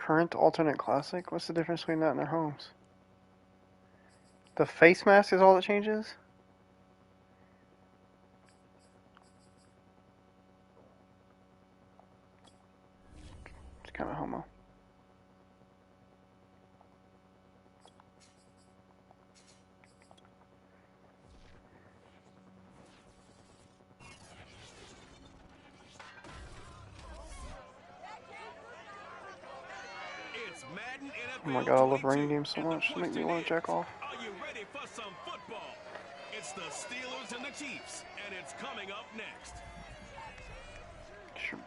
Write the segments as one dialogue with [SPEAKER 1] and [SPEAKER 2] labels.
[SPEAKER 1] Current alternate classic? What's the difference between that and their homes? The face mask is all that changes? It's kind of homo. Oh my god, I love rain games so much. It makes me want to jack off.
[SPEAKER 2] Are you ready for some football? It's the Steelers and the Chiefs, and it's coming up next.
[SPEAKER 1] Sure.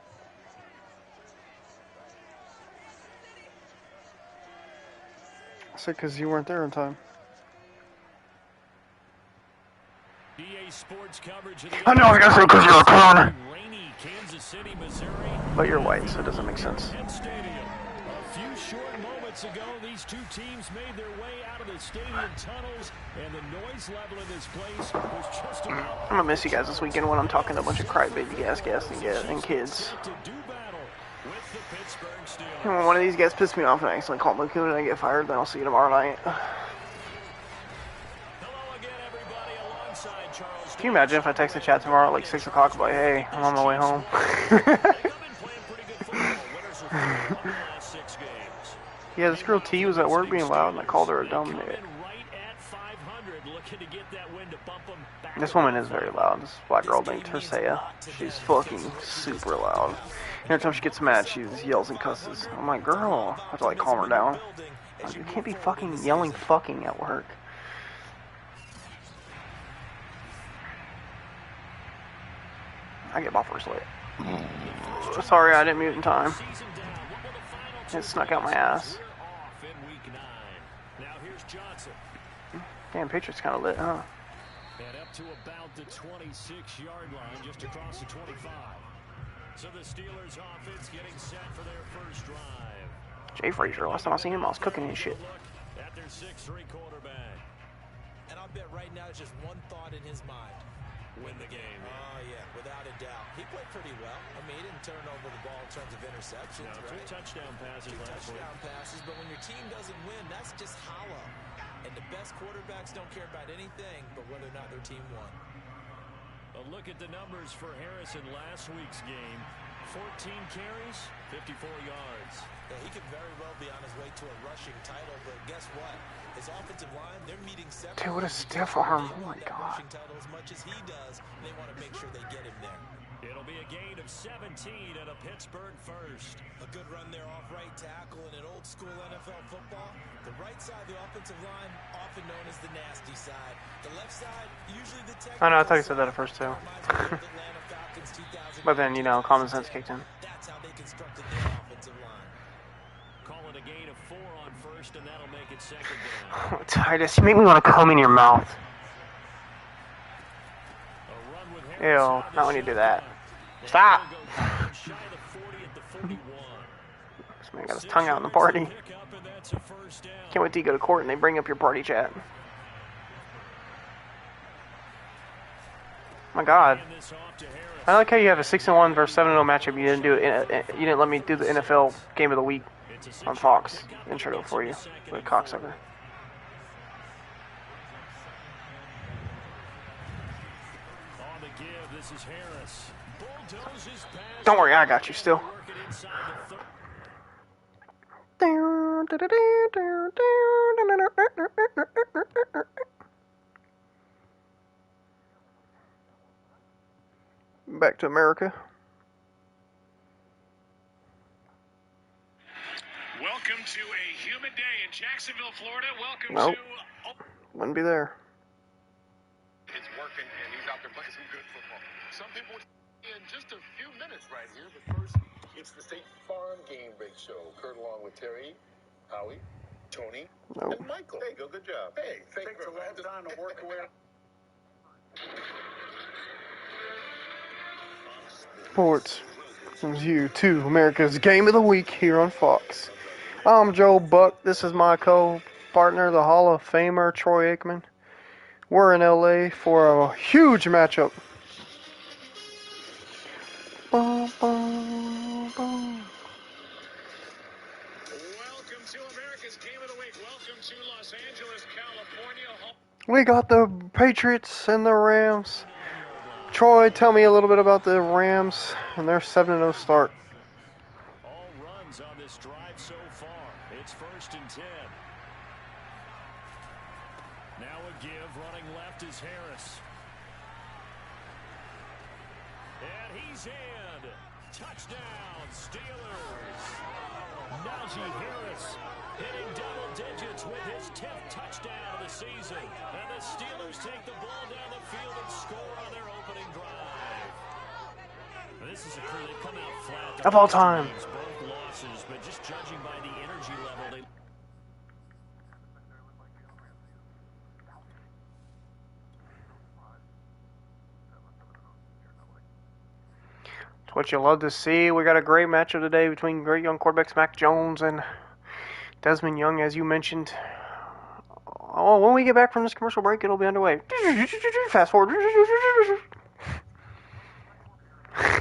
[SPEAKER 1] I said because you weren't there in time.
[SPEAKER 3] EA Sports coverage of
[SPEAKER 1] I know, I guess because you're a clown.
[SPEAKER 3] rainy Kansas City, Missouri.
[SPEAKER 1] But you're white, so it doesn't make sense.
[SPEAKER 3] Stadium. A few short moments ago, these two teams made their way out of the stadium tunnels, and the noise level in this place was just about...
[SPEAKER 1] I'm gonna miss you guys this weekend when I'm talking to a bunch of crybaby gas and kids. And when one of these guys piss me off and I accidentally call Moon and I get fired, then I'll see you tomorrow night. Can you imagine if I text the chat tomorrow at like 6 o'clock like, hey, I'm on my way home? Yeah, this girl T was at work being loud and I called her a dumb nit. This woman is very loud. This black girl named Tercea. She's fucking super loud. Every time she gets mad, she yells and cusses. I'm like, girl, I have to like calm her down. Like, you can't be fucking yelling fucking at work. I get buffers late. Sorry, I didn't mute in time. It snuck out my ass. Damn, Patriots kind of lit, huh?
[SPEAKER 3] And up to about the 26-yard line, just across the 25. So the Steelers offense getting set for their first drive.
[SPEAKER 1] Jay Frazier, last time I seen him, I was cooking his shit.
[SPEAKER 3] At their 6'3" quarterback.
[SPEAKER 4] And I'll bet right now it's just one thought in his mind.
[SPEAKER 3] Win the game.
[SPEAKER 4] Oh, yeah, without a doubt. He played pretty well. I mean, he didn't turn over the ball in terms of interceptions,
[SPEAKER 3] no,
[SPEAKER 4] right?
[SPEAKER 3] 2 touchdown passes last week.
[SPEAKER 4] 2 touchdown passes, but when your team doesn't win, that's just hollow. And the best quarterbacks don't care about anything but whether or not their team won.
[SPEAKER 3] A look at the numbers for Harris in last week's game. 14 carries, 54 yards.
[SPEAKER 4] Yeah, he could very well be on his way to a rushing title, but guess what? His offensive line, they're meeting seven.
[SPEAKER 1] Dude, what a stiff arm. Oh my god.
[SPEAKER 4] Rushing title as much as he does, and they want to make sure they get him there.
[SPEAKER 3] It'll be a gain of 17 and a Pittsburgh first.
[SPEAKER 4] A good run there off right tackle in an old school NFL football. The right side of the offensive line, often known as the nasty side. The left side, usually the technical.
[SPEAKER 1] I know, I thought you said that at first too. But then, you know, common sense kicked in.
[SPEAKER 4] That's how they constructed their offensive line.
[SPEAKER 3] Call it a gain of 4 on first, and that'll make it second down.
[SPEAKER 1] Titus, you make me want to come in your mouth. Ew, not when you do that. Stop! This man got his tongue out in the party. Can't wait till you go to court and they bring up your party chat. My god. I like how you have a 6-1 versus 7-0 matchup. You didn't do it. You didn't let me do the NFL Game of the Week on Fox intro for you with cocksucker. Don't worry, I got you still. Back to America.
[SPEAKER 5] Welcome to a humid day in Jacksonville, Florida. Welcome
[SPEAKER 1] Nope.
[SPEAKER 5] to...
[SPEAKER 1] Wouldn't be there.
[SPEAKER 6] It's working, and he's out there playing some good football. Some people in just a few minutes right here, but first, it's the State Farm Game Break Show. Kurt along with Terry, Howie, Tony,
[SPEAKER 1] Nope.
[SPEAKER 6] and Michael. Hey, good job. Hey, thanks a long time to work away.
[SPEAKER 1] Sports brings you to America's Game of the Week here on Fox. I'm Joe Buck. This is my co-partner, the Hall of Famer, Troy Aikman. We're in LA for a huge matchup. Boom, boom, boom.
[SPEAKER 5] game of the week. Welcome to Los Angeles, California.
[SPEAKER 1] We got the Patriots and the Rams. Troy, tell me a little bit about the Rams and their 7-0 start.
[SPEAKER 3] All runs on this drive so far. It's 1st and 10. Now a give. Running left is Harris. And he's in. Touchdown, Steelers. Najee Harris hitting double digits with his 10th touchdown of the season. And the Steelers take the ball down the field and score on their opening drive. This is a crew that come out flat.
[SPEAKER 1] Of all time.
[SPEAKER 3] Both losses, but just judging by the energy level, they...
[SPEAKER 1] It's what you love to see. We got a great matchup today between great young quarterbacks Mac Jones and Desmond Young, as you mentioned. Oh, when we get back from this commercial break, it'll be underway. Fast forward.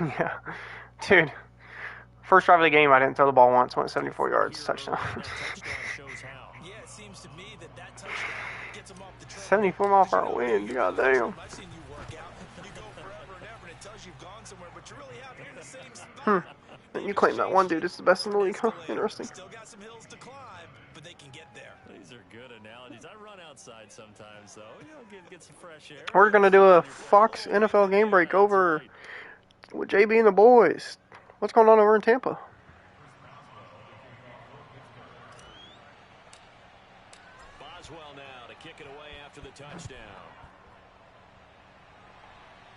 [SPEAKER 1] Yeah. Dude. First drive of the game, I didn't throw the ball once. Went 74 yards. Touchdown. 74 mile per hour wind. God damn. You claim that one dude is the best in the league, huh? Interesting.
[SPEAKER 3] Still got some hills to climb, but they can get there. These are good analogies. I run outside sometimes, though. Get some fresh air.
[SPEAKER 1] We're gonna do a Fox NFL game break over with JB and the boys. What's going on over in Tampa?
[SPEAKER 3] Boswell now to kick it away after the touchdown.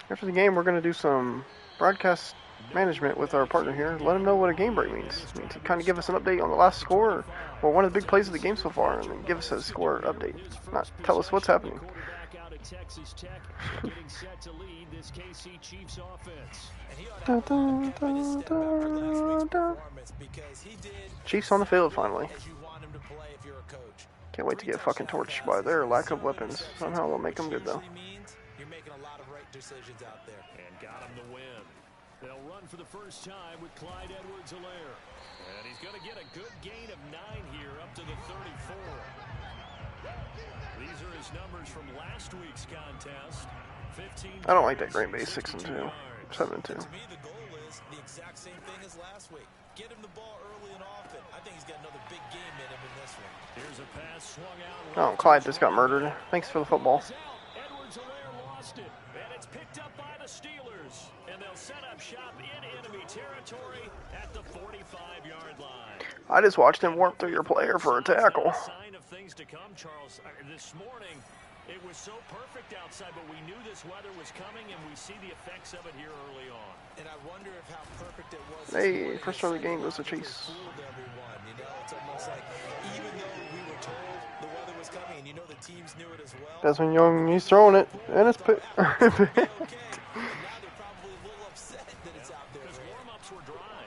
[SPEAKER 1] After the game, we're gonna do some broadcast management with our partner here. Let them know what a game break means. I mean, to kind of give us an update on the last score or one of the big plays of the game so far, and then give us a score update. Not tell us what's happening. Chiefs on the field finally. Can't wait to get fucking torched by their lack of weapons. Somehow they'll make them good though.
[SPEAKER 4] You're making a lot of right decisions out there.
[SPEAKER 3] And got him to win. They'll run for the first time with Clyde Edwards-Helaire. And he's going to get a good gain of 9 here up to the 34. These are his numbers from last week's contest. 15.
[SPEAKER 1] I don't like that Green Bay 6-2, 7-2.
[SPEAKER 4] To me, the goal is the exact same thing as last week. Get him the ball early and often. I think he's got another big game in him in this one.
[SPEAKER 3] Here's a pass swung out.
[SPEAKER 1] Oh, Clyde just got murdered. Thanks for the football.
[SPEAKER 3] Edwards-Helaire lost it, and it's picked up by the Steelers. And they'll set up shop in enemy territory at the 45-yard line.
[SPEAKER 1] I just watched him warp through your player for a tackle.
[SPEAKER 3] Sign of things to come, Charles. This morning, it was so perfect outside, but we knew this weather was coming, and we see the effects of it here early on.
[SPEAKER 4] And I wonder if how perfect it was.
[SPEAKER 1] Hey, first round of the game goes to Chiefs.
[SPEAKER 4] It's almost like even though we were told the weather was coming, and you know the teams knew it as well.
[SPEAKER 1] Desmond Young, he's throwing it, and it's picked.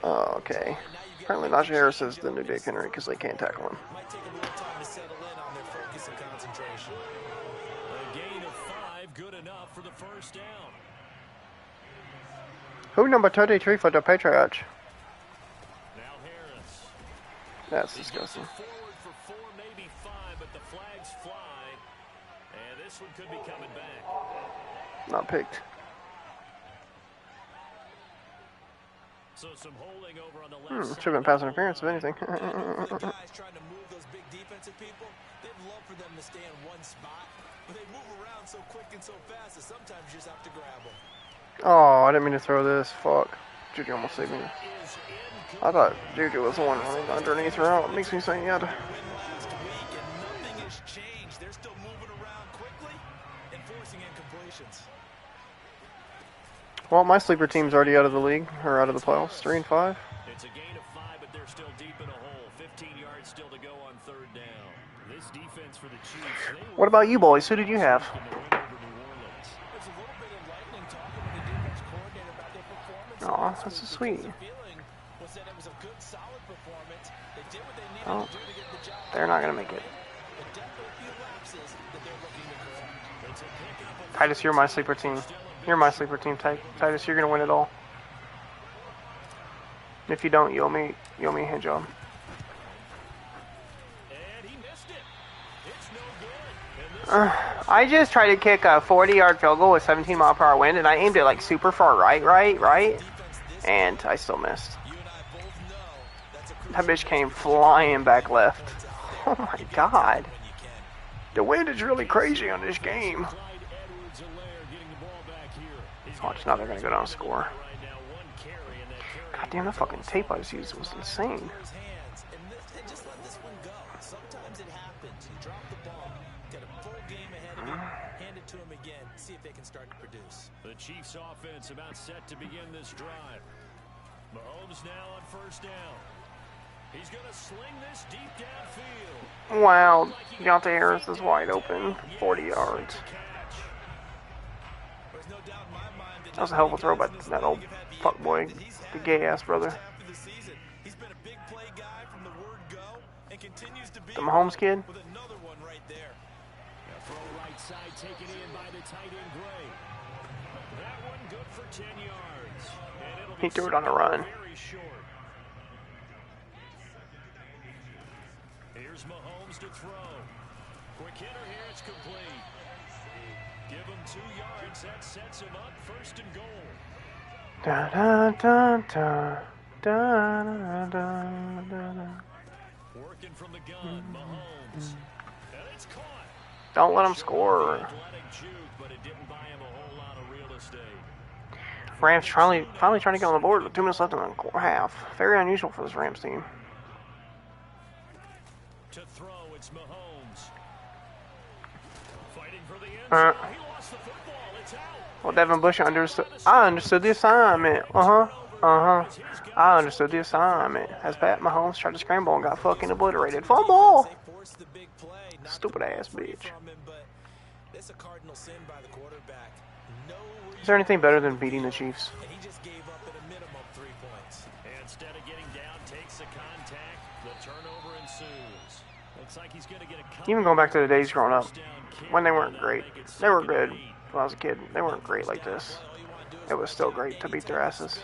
[SPEAKER 1] Oh, okay. Apparently Najee Harris is the new Dick Henry because they can't tackle him.
[SPEAKER 4] Might take a little time to settle in on their focus and concentration.
[SPEAKER 3] A gain of 5, good enough for the first down.
[SPEAKER 1] Who number 33 for the Patriots?
[SPEAKER 3] Now Harris.
[SPEAKER 1] That's disgusting.
[SPEAKER 3] Forward for 4, maybe 5, but the flags fly. And this one could be coming back.
[SPEAKER 1] Not picked.
[SPEAKER 3] So some holding over on the left
[SPEAKER 1] Should have been pass interference, if anything.
[SPEAKER 4] Guys trying to move those big defensive people, they'd love for them to stay in one spot, but they move around so quick and so fast that sometimes you just have to grab them.
[SPEAKER 1] Oh, I didn't mean to throw this. Fuck. Juju almost saved me. I thought Juju was the one running underneath route. It makes me say, yeah.
[SPEAKER 4] Last week and nothing has changed. They're still moving around quickly and forcing incompletions.
[SPEAKER 1] Well, my sleeper team's already out of the league, or out of the playoffs, 3-5.
[SPEAKER 3] It's a gain of 5, but they're still deep in a hole. 15 yards still to go on 3rd down. This defense for the Chiefs.
[SPEAKER 1] What about you boys? Who did you have?
[SPEAKER 4] It's a little bit enlightening talking with the defense coordinator about their performance.
[SPEAKER 1] Aw, that's so sweet.
[SPEAKER 4] The feeling was that it was a good, solid performance. They did what they needed
[SPEAKER 1] Oh,
[SPEAKER 4] to do to get the job.
[SPEAKER 1] they're not going to make it.
[SPEAKER 4] But definitely a few lapses that they're looking to correct.
[SPEAKER 1] Titus, you're my sleeper team. You're my sleeper team, Titus. You're going to win it all. If you don't, you owe me a hand job.
[SPEAKER 3] And missed it. It's no good. And this
[SPEAKER 1] I just tried to kick a 40-yard field goal with 17-mile-per-hour wind, and I aimed it like super far right, and I still missed. That bitch came flying back left. Oh my god. The wind is really crazy on this game. Watch, now they're gonna go down and score. God damn, the fucking tape I just used was insane.
[SPEAKER 4] Just let this one go. Sometimes it happens. You drop the ball, get a full game ahead of you, hand it to him again, see if they can start to produce.
[SPEAKER 3] The Chiefs offense about set to begin this drive. Mahomes now on first down. He's going to sling this deep downfield.
[SPEAKER 1] Wow, Deontay Harris is wide open, 40 yards. That was a hell of a throw by that old fuckboy, the gay-ass brother. The Mahomes kid.
[SPEAKER 3] Throw right side taken in by the tight end Gray. That one good for 10 yards. And it'll
[SPEAKER 1] He threw it on a run.
[SPEAKER 3] very short. Here's Mahomes to throw. Quick hitter here, it's complete. Give him 2 yards, that sets him up first and goal.
[SPEAKER 1] Da da da da da da da da.
[SPEAKER 3] Working from the gun, Mahomes. And it's caught.
[SPEAKER 1] Don't let him score.
[SPEAKER 3] Athletic juke, but it didn't buy him a whole lot of real estate.
[SPEAKER 1] Rams finally trying to get on the board with 2 minutes left in the half. Very unusual for this Rams team.
[SPEAKER 3] To throw, it's Mahomes. Fighting for the end zone. He lost the football. It's out.
[SPEAKER 1] Well, Devin Bush understood. I understood the assignment. I understood the assignment. As Pat Mahomes tried to scramble and got fucking obliterated. Fumble. Stupid ass bitch. Is there anything better than beating the Chiefs?
[SPEAKER 3] Instead of getting down, takes the contact. The turnover ensues. Looks like he's going to get a
[SPEAKER 1] Even going back to the days growing up, when they weren't great. They were good when I was a kid. They weren't great like this. It was still great to beat their asses.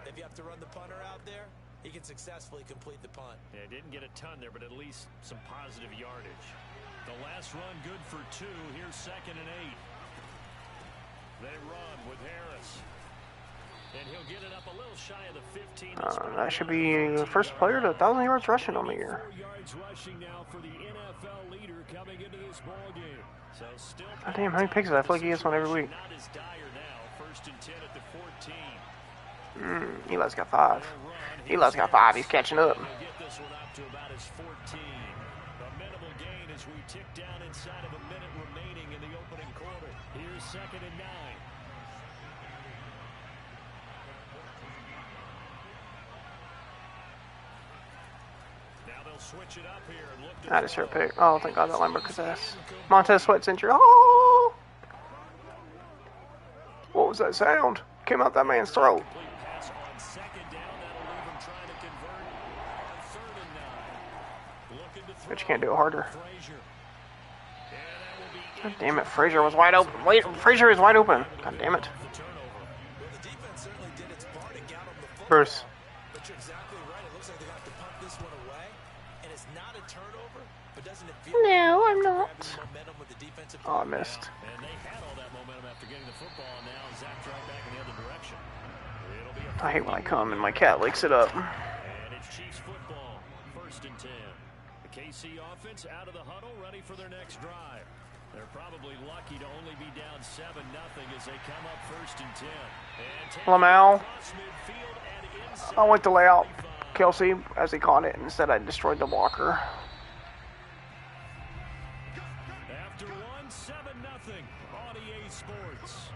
[SPEAKER 4] If you have to run the punter out there, he can successfully complete the punt.
[SPEAKER 3] Yeah, didn't get a ton there, but at least some positive yardage. The last run good for 2. Here's 2nd and 8. They run with Harris. And he'll get it up a little shy of the 15.
[SPEAKER 1] That should be the first player to 1,000 yards rushing on the year.
[SPEAKER 3] 4 yards rushing now for the NFL leader coming into this ball game. So still
[SPEAKER 1] God damn, how many picks is that? I feel like he gets one every week.
[SPEAKER 3] not as dire now. 1st and 10 at the 14.
[SPEAKER 1] Eli's got 5. Eli's got 5. He's catching up.
[SPEAKER 3] He'll get this one up to about his 14. A minimal gain as we tick down inside of a minute remaining in the opening quarter. Here's 2nd and 9. Now they'll switch it up here and look to
[SPEAKER 1] I just heard a pick. Oh, thank God that linebacker ass. Montez Sweat's injured. Oh! What was that sound? Came out that man's throat.
[SPEAKER 3] complete pass on 2nd down. That'll leave him trying to convert on 3rd and 9. Looking to throw.
[SPEAKER 1] But you can't do it harder.
[SPEAKER 3] Frazier. And that will be
[SPEAKER 1] God damn it, Frazier was wide open. Wait, Frazier is wide open. God damn it.
[SPEAKER 3] the turnover.
[SPEAKER 4] Well, the defense certainly did its part and got him the football.
[SPEAKER 1] Bruce.
[SPEAKER 4] But you're exactly right. It looks like they got to punt this one away. And it's not a turnover, but doesn't it feel
[SPEAKER 1] No, I'm not.
[SPEAKER 4] grabbing momentum with the defensive
[SPEAKER 1] Oh, I missed.
[SPEAKER 3] And they had all that momentum after getting the football, and now zapped right back in the other direction. It'll be a
[SPEAKER 1] I hate when I come and my cat licks it up.
[SPEAKER 3] and it's Chiefs football. 1st and 10. The KC offense out of the huddle, ready for their next drive. They're probably lucky to only be down 7-0 as they come up 1st and 10. And take
[SPEAKER 1] Lamau.
[SPEAKER 3] across midfield and inside
[SPEAKER 1] I went to lay out
[SPEAKER 3] 5.
[SPEAKER 1] Kelsey as he caught it. Instead, I destroyed the blocker.
[SPEAKER 3] After 1, 7-0 on EA Sports.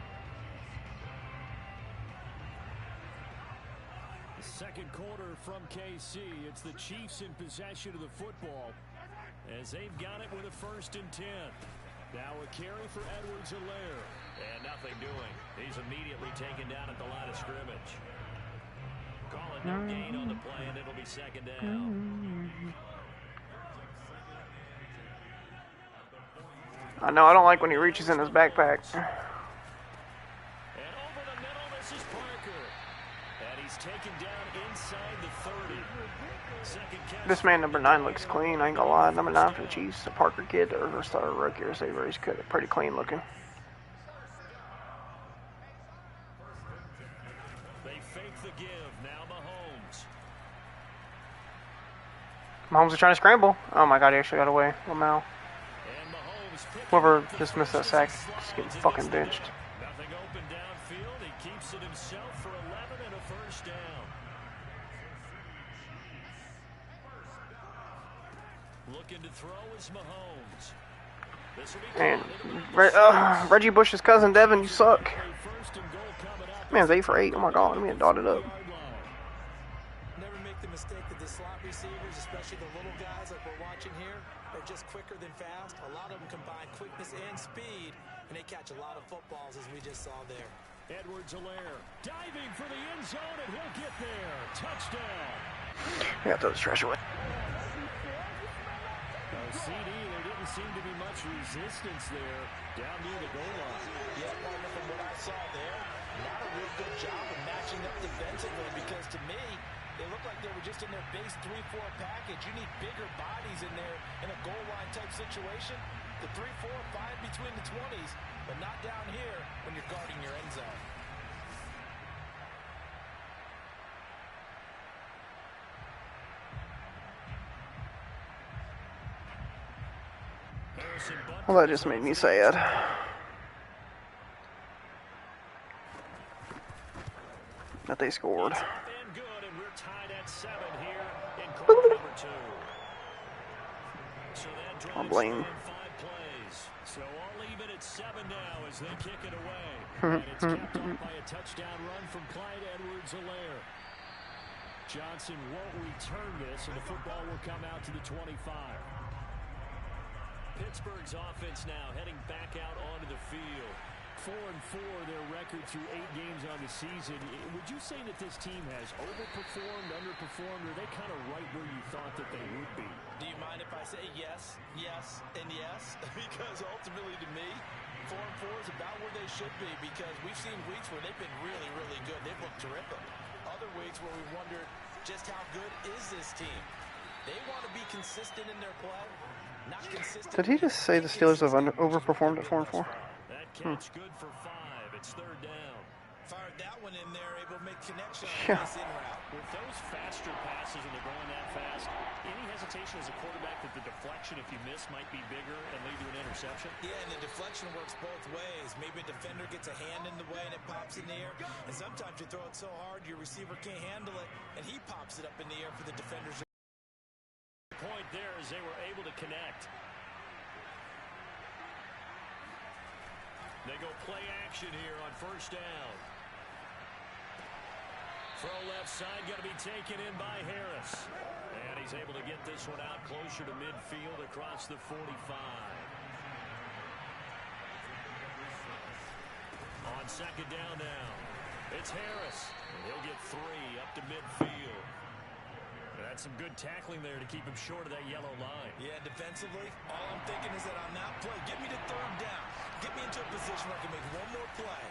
[SPEAKER 3] The second quarter from KC. It's the Chiefs in possession of the football as they've got it with a 1st and 10. Now a carry for Edwards-Helaire. And nothing doing. He's immediately taken down at the line of scrimmage. Call it no gain on the play, and it'll be 2nd down.
[SPEAKER 1] I know, I don't like when he reaches in his backpack.
[SPEAKER 3] And over the middle, this is Parker. And he's taken down inside the 30.
[SPEAKER 1] This man, number 9, looks clean. I ain't gonna lie. Number 9 for the Chiefs, a Parker kid, or a rookie receiver. He's pretty clean looking.
[SPEAKER 3] They fake the give. Now Mahomes.
[SPEAKER 1] Mahomes is trying to scramble. Oh my God, he actually got away. Lamau. Whoever just missed that sack is getting fucking benched.
[SPEAKER 3] Nothing open downfield. He keeps it himself for 11 and a first down. Looking to throw is Mahomes.
[SPEAKER 1] And Reggie Bush's cousin Devin, you suck. Man's 8 for 8. Oh my God, let me dot it up.
[SPEAKER 4] Never make the mistake that the slot receivers, especially the little guys like we're watching here, are just quicker than fast. A lot of them combine quickness and speed, and they catch a lot of footballs, as we just saw there.
[SPEAKER 3] Edwards-Helaire diving for the end zone, and he'll get there. Touchdown.
[SPEAKER 1] I got to throw this trash away.
[SPEAKER 3] CD, there didn't seem to be much resistance there down near the goal line.
[SPEAKER 4] Yeah, partner, from what I saw there, not a real good job of matching up defensively, because to me, they look like they were just in their base 3-4 package. You need bigger bodies in there in a goal line type situation. The 3-4, fine between the 20s, but not down here when you're guarding your end zone.
[SPEAKER 1] Well, that just made me sad. That they scored. I'll blame.
[SPEAKER 3] So all even at 7 now as they kick it away. And it's capped off by a touchdown run from Clyde Edwards-Helaire. Johnson won't return this, and the football will come out to the 25. Pittsburgh's offense now heading back out onto the field. 4-4 their record through 8 games on the season. Would you say that this team has overperformed, underperformed, or are they kind of right where you thought that they would be?
[SPEAKER 4] Do you mind if I say yes, yes, and yes? Because ultimately to me, 4-4 is about where they should be, because we've seen weeks where they've been really, really good. They've looked terrific. Other weeks where we wondered just how good is this team. They want to be consistent in their play.
[SPEAKER 1] Did he just say the Steelers have overperformed at 4-4?
[SPEAKER 3] That catch good for 5. It's 3rd down.
[SPEAKER 4] Fired that one in there, able to make connection
[SPEAKER 1] Yeah.
[SPEAKER 4] on this in route.
[SPEAKER 3] With those faster passes and they're going that fast, any hesitation as a quarterback that the deflection, if you miss, might be bigger and lead to an interception?
[SPEAKER 4] Yeah, and the deflection works both ways. Maybe a defender gets a hand in the way and it pops in the air. And sometimes you throw it so hard your receiver can't handle it, and he pops it up in the air for the defenders.
[SPEAKER 3] Point there as they were able to connect. They go play action here on 1st down. Throw left side, got to be taken in by Harris. And he's able to get this one out closer to midfield across the 45. On 2nd down now, it's Harris. And he'll get 3 up to midfield. That's some good tackling there to keep him short of that yellow line.
[SPEAKER 4] Yeah, defensively, all I'm thinking is that on that play, get me to 3rd down. Get me into a position where I can make one more play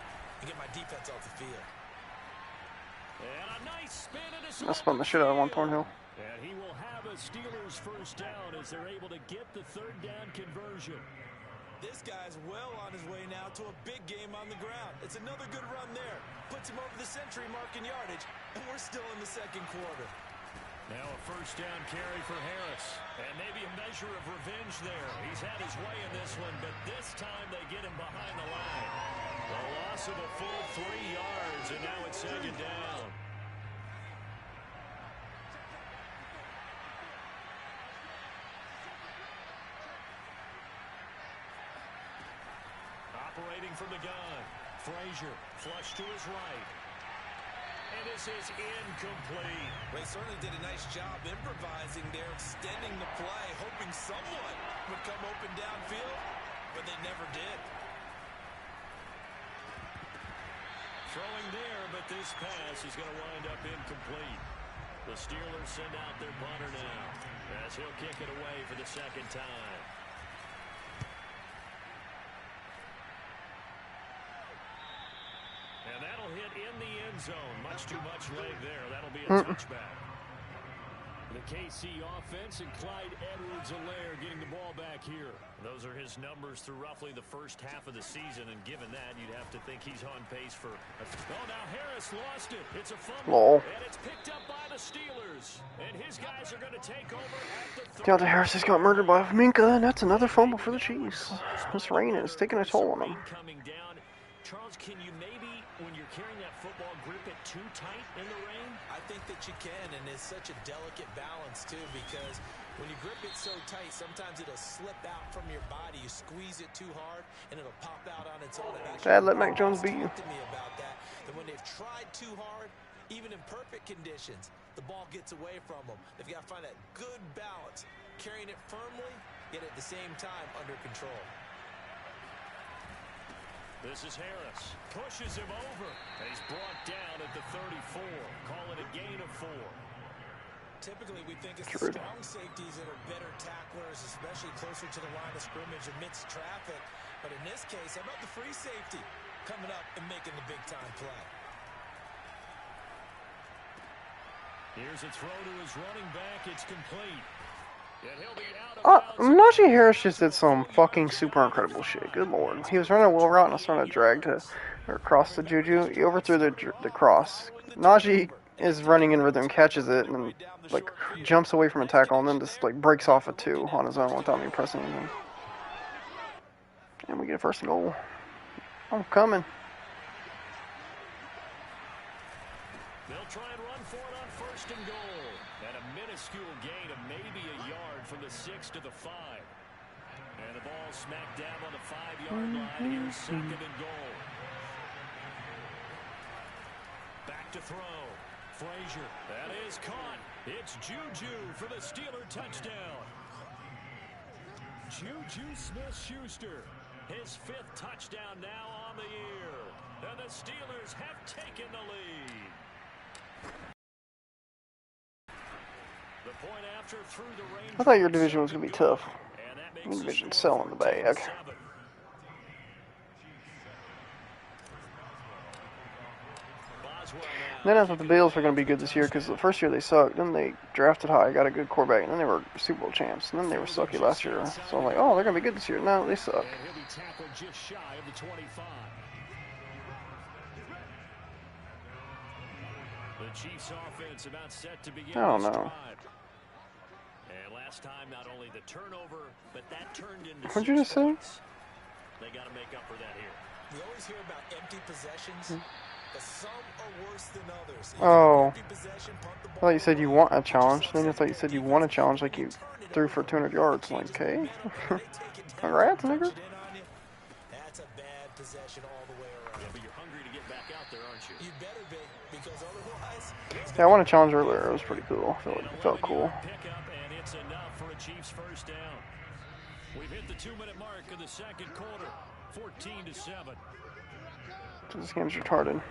[SPEAKER 4] and get my defense off the field.
[SPEAKER 3] And a nice spin into
[SPEAKER 1] I spun the shit out of one Thornhill.
[SPEAKER 3] And he will have a Steelers 1st down as they're able to get the 3rd down conversion.
[SPEAKER 4] This guy's well on his way now to a big game on the ground. It's another good run there. Puts him over the century mark in yardage, and we're still in the 2nd quarter.
[SPEAKER 3] Now a 1st down carry for Harris. And maybe a measure of revenge there. He's had his way in this one, but this time they get him behind the line. A loss of a full 3 yards, and now it's 2nd down. Operating from the gun. Frazier, flush to his right. And this is incomplete.
[SPEAKER 4] They certainly did a nice job improvising there, extending the play, hoping someone would come open downfield, but they never did.
[SPEAKER 3] Throwing there, but this pass is going to wind up incomplete. The Steelers send out their punter now, as he'll kick it away for the 2nd time. And that'll hit in the end zone. Much too much leg there. That'll be a touchback. The KC offense and Clyde Edwards-Helaire getting the ball back here. Those are his numbers through roughly the first half of the season, and given that, you'd have to think he's on pace for... Oh, now Harris lost it. It's a fumble, and it's picked up by the Steelers. And his guys are going to take over at the...
[SPEAKER 1] Deontay Harris just got murdered by Minka, and that's another fumble for the Chiefs. This rain is taking a toll on them.
[SPEAKER 3] Coming down. Charles, can you maybe, when you're carrying that football, grip it too tight in the rain?
[SPEAKER 4] I think that you can, and it's such a delicate balance, too, because when you grip it so tight, sometimes it'll slip out from your body. You squeeze it too hard, and it'll pop out on its own.
[SPEAKER 1] Dad, let Mac Jones beat you.
[SPEAKER 4] To me about that when they've tried too hard, even in perfect conditions, the ball gets away from them. They've got to find that good balance, carrying it firmly, yet at the same time under control.
[SPEAKER 3] This is Harris. Pushes him over. And he's brought down at the 34. Call it a gain of 4.
[SPEAKER 4] Typically, we think it's the strong safeties that are better tacklers, especially closer to the line of scrimmage amidst traffic. But in this case, how about the free safety coming up and making the big-time play?
[SPEAKER 3] Here's a throw to his running back. It's complete.
[SPEAKER 1] Najee Harris just did some fucking super incredible shit. Good lord. He was running a wheel route and I was trying to drag to across the Juju. He overthrew the cross. Najee is running in rhythm, catches it, and then like jumps away from a tackle and then just like breaks off a 2 on his own without me pressing anything. And we get a first and goal. I'm coming.
[SPEAKER 3] They'll try and run for it on first and goal. And a minuscule gain of maybe a yard from the 6 to the 5. And the ball smacked down on the 5-yard line. Here's second and goal. Back to throw. Frazier. That is caught. It's Juju for the Steeler touchdown. Juju Smith-Schuster. His 5th touchdown now on the year. And the Steelers have taken the lead. The point after through the rain.
[SPEAKER 1] I thought your division was going to be tough. Your division's selling the bag. Then I thought the Bills were going to be good this year because the first year they sucked. Then they drafted high, got a good quarterback, and then they were Super Bowl champs. And then they were sucky last year. So I'm like, oh, they're going to be good this year. No, they suck.
[SPEAKER 3] The Chiefs offense about set to begin.
[SPEAKER 1] I don't know.
[SPEAKER 3] And last time, not only the turnover, but that turned into.
[SPEAKER 1] What'd you just say?
[SPEAKER 3] They got to make up for that here.
[SPEAKER 4] We always hear about empty possessions, but some are worse than others.
[SPEAKER 1] Oh, I thought you said you want a challenge. Then I thought you said you want a challenge, like you threw for 200 yards. Like, okay, congrats, nigga.
[SPEAKER 4] That's a bad possession all the way around.
[SPEAKER 3] Yeah, but you're hungry to get back out there, aren't you?
[SPEAKER 4] You better be, because otherwise.
[SPEAKER 1] Yeah, I won a challenge earlier. It was pretty cool. It felt cool.
[SPEAKER 3] Pickup, and it's enough for a Chiefs first down. We've hit the 2-minute mark of the second quarter. 14-7.
[SPEAKER 1] This game's retarded.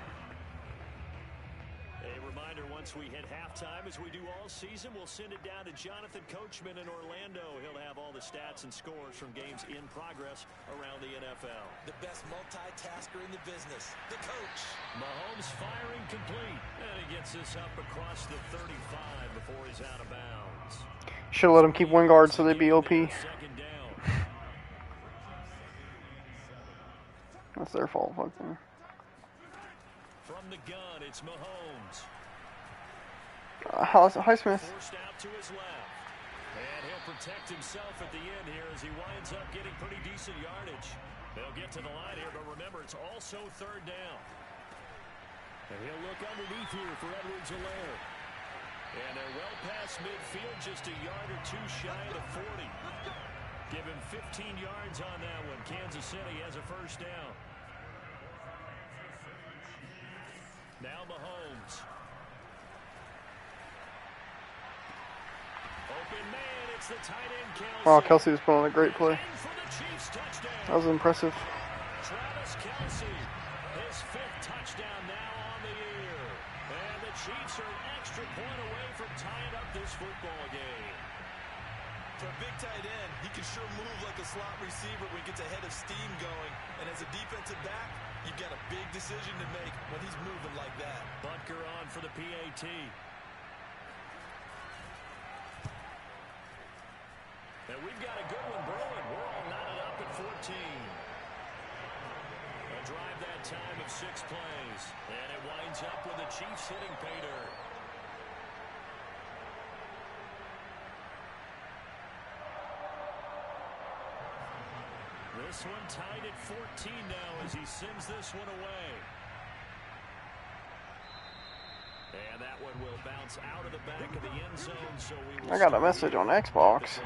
[SPEAKER 3] A reminder, once we hit halftime, as we do all season, we'll send it down to Jonathan Coachman in Orlando. He'll have all the stats and scores from games in progress around the NFL.
[SPEAKER 4] The best multitasker in the business, the coach.
[SPEAKER 3] Mahomes firing complete. And he gets this up across the 35 before he's out of bounds.
[SPEAKER 1] Should have let him keep Wingard so they'd be OP.
[SPEAKER 3] Second down.
[SPEAKER 1] That's their fault. Fuck them.
[SPEAKER 3] From the gun, it's Mahomes.
[SPEAKER 1] Highsmith.
[SPEAKER 3] Forced out to his left. And he'll protect himself at the end here as he winds up getting pretty decent yardage. They'll get to the line here, but remember, it's also third down. And he'll look underneath here for Edwards-Helaire. And they're well past midfield, just a yard or two shy of the 40. Give him 15 yards on that one. Kansas City has a first down. Now Mahomes. Open man, it's the tight end Kelce.
[SPEAKER 1] Wow, Kelce was putting on a great play. That was impressive.
[SPEAKER 3] Travis Kelce, his 5th touchdown now on the year. And the Chiefs are an extra point away from tying up this football game.
[SPEAKER 4] For a big tight end, he can sure move like a slot receiver when he gets a head of steam going. And as a defensive back, you've got a big decision to make when he's moving like that.
[SPEAKER 3] Butker on for the PAT. And we've got a good one brewing. We're all knotted up at 14. A drive that time of 6 plays. And it winds up with the Chiefs hitting pay dirt. This one tied at 14 now as he sends this one away. And that one will bounce out of the back of the end zone. So we will
[SPEAKER 1] I got a message on Xbox.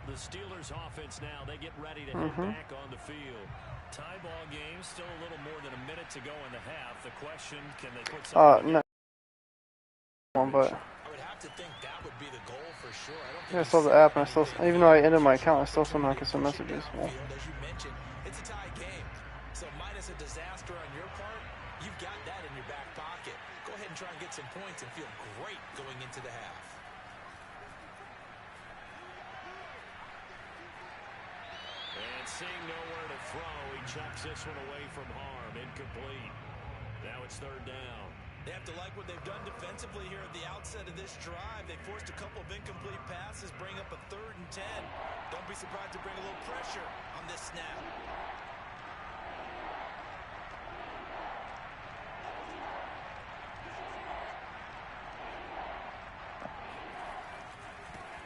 [SPEAKER 3] The Steelers offense now, they get ready to head back on the field. Tie ball game, still a little more than a minute to go in the half. The question, can they put something
[SPEAKER 1] No. But
[SPEAKER 4] I would have to think that would be the goal for sure.
[SPEAKER 1] I still have the app, and I still, even though I ended my account, I still somehow get some messages. Well,
[SPEAKER 4] as you mentioned, it's a tie game. So minus a disaster on your part, you've got that in your back pocket. Go ahead and try and get some points and feel great going into the half.
[SPEAKER 3] And seeing nowhere to throw, he chucks this one away from harm. Incomplete. Now it's third down.
[SPEAKER 4] They have to like what they've done defensively here at the outset of this drive. They forced a couple of incomplete passes, bring up a 3rd and 10. Don't be surprised to bring a little pressure on this snap.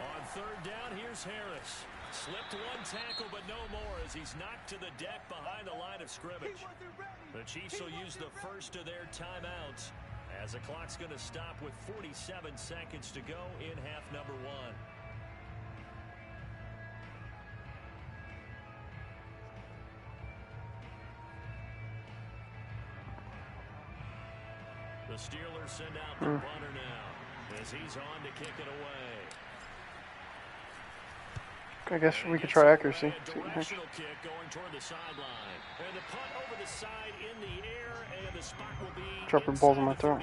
[SPEAKER 3] On third down, here's Harris. Slipped one tackle, but no more as he's knocked to the deck behind the line of scrimmage. The Chiefs will use the first of their timeouts as the clock's going to stop with 47 seconds to go in half number 1. The Steelers send out the punter now as he's on to kick it away.
[SPEAKER 1] I guess we could try accuracy.
[SPEAKER 3] Directional kick going toward the sideline. And the punt over the side in the air, and the spot will be
[SPEAKER 1] dropping balls in my throat.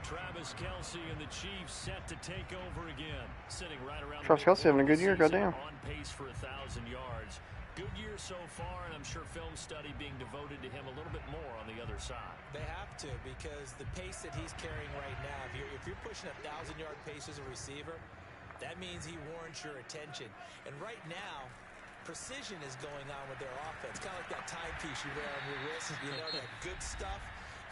[SPEAKER 3] Travis Kelce and the Chiefs set to take over again. Sitting right around
[SPEAKER 1] Travis Kelce having a good year, goddamn.
[SPEAKER 3] On pace for 1,000 yards. Good year so far, and I'm sure film study being devoted to him a little bit more on the other side.
[SPEAKER 4] They have to, because the pace that he's carrying right now, if you're pushing a 1,000-yard pace as a receiver, that means he warrants your attention. And right now, precision is going on with their offense. Kind of like that timepiece you wear on your wrist. You know, that good stuff.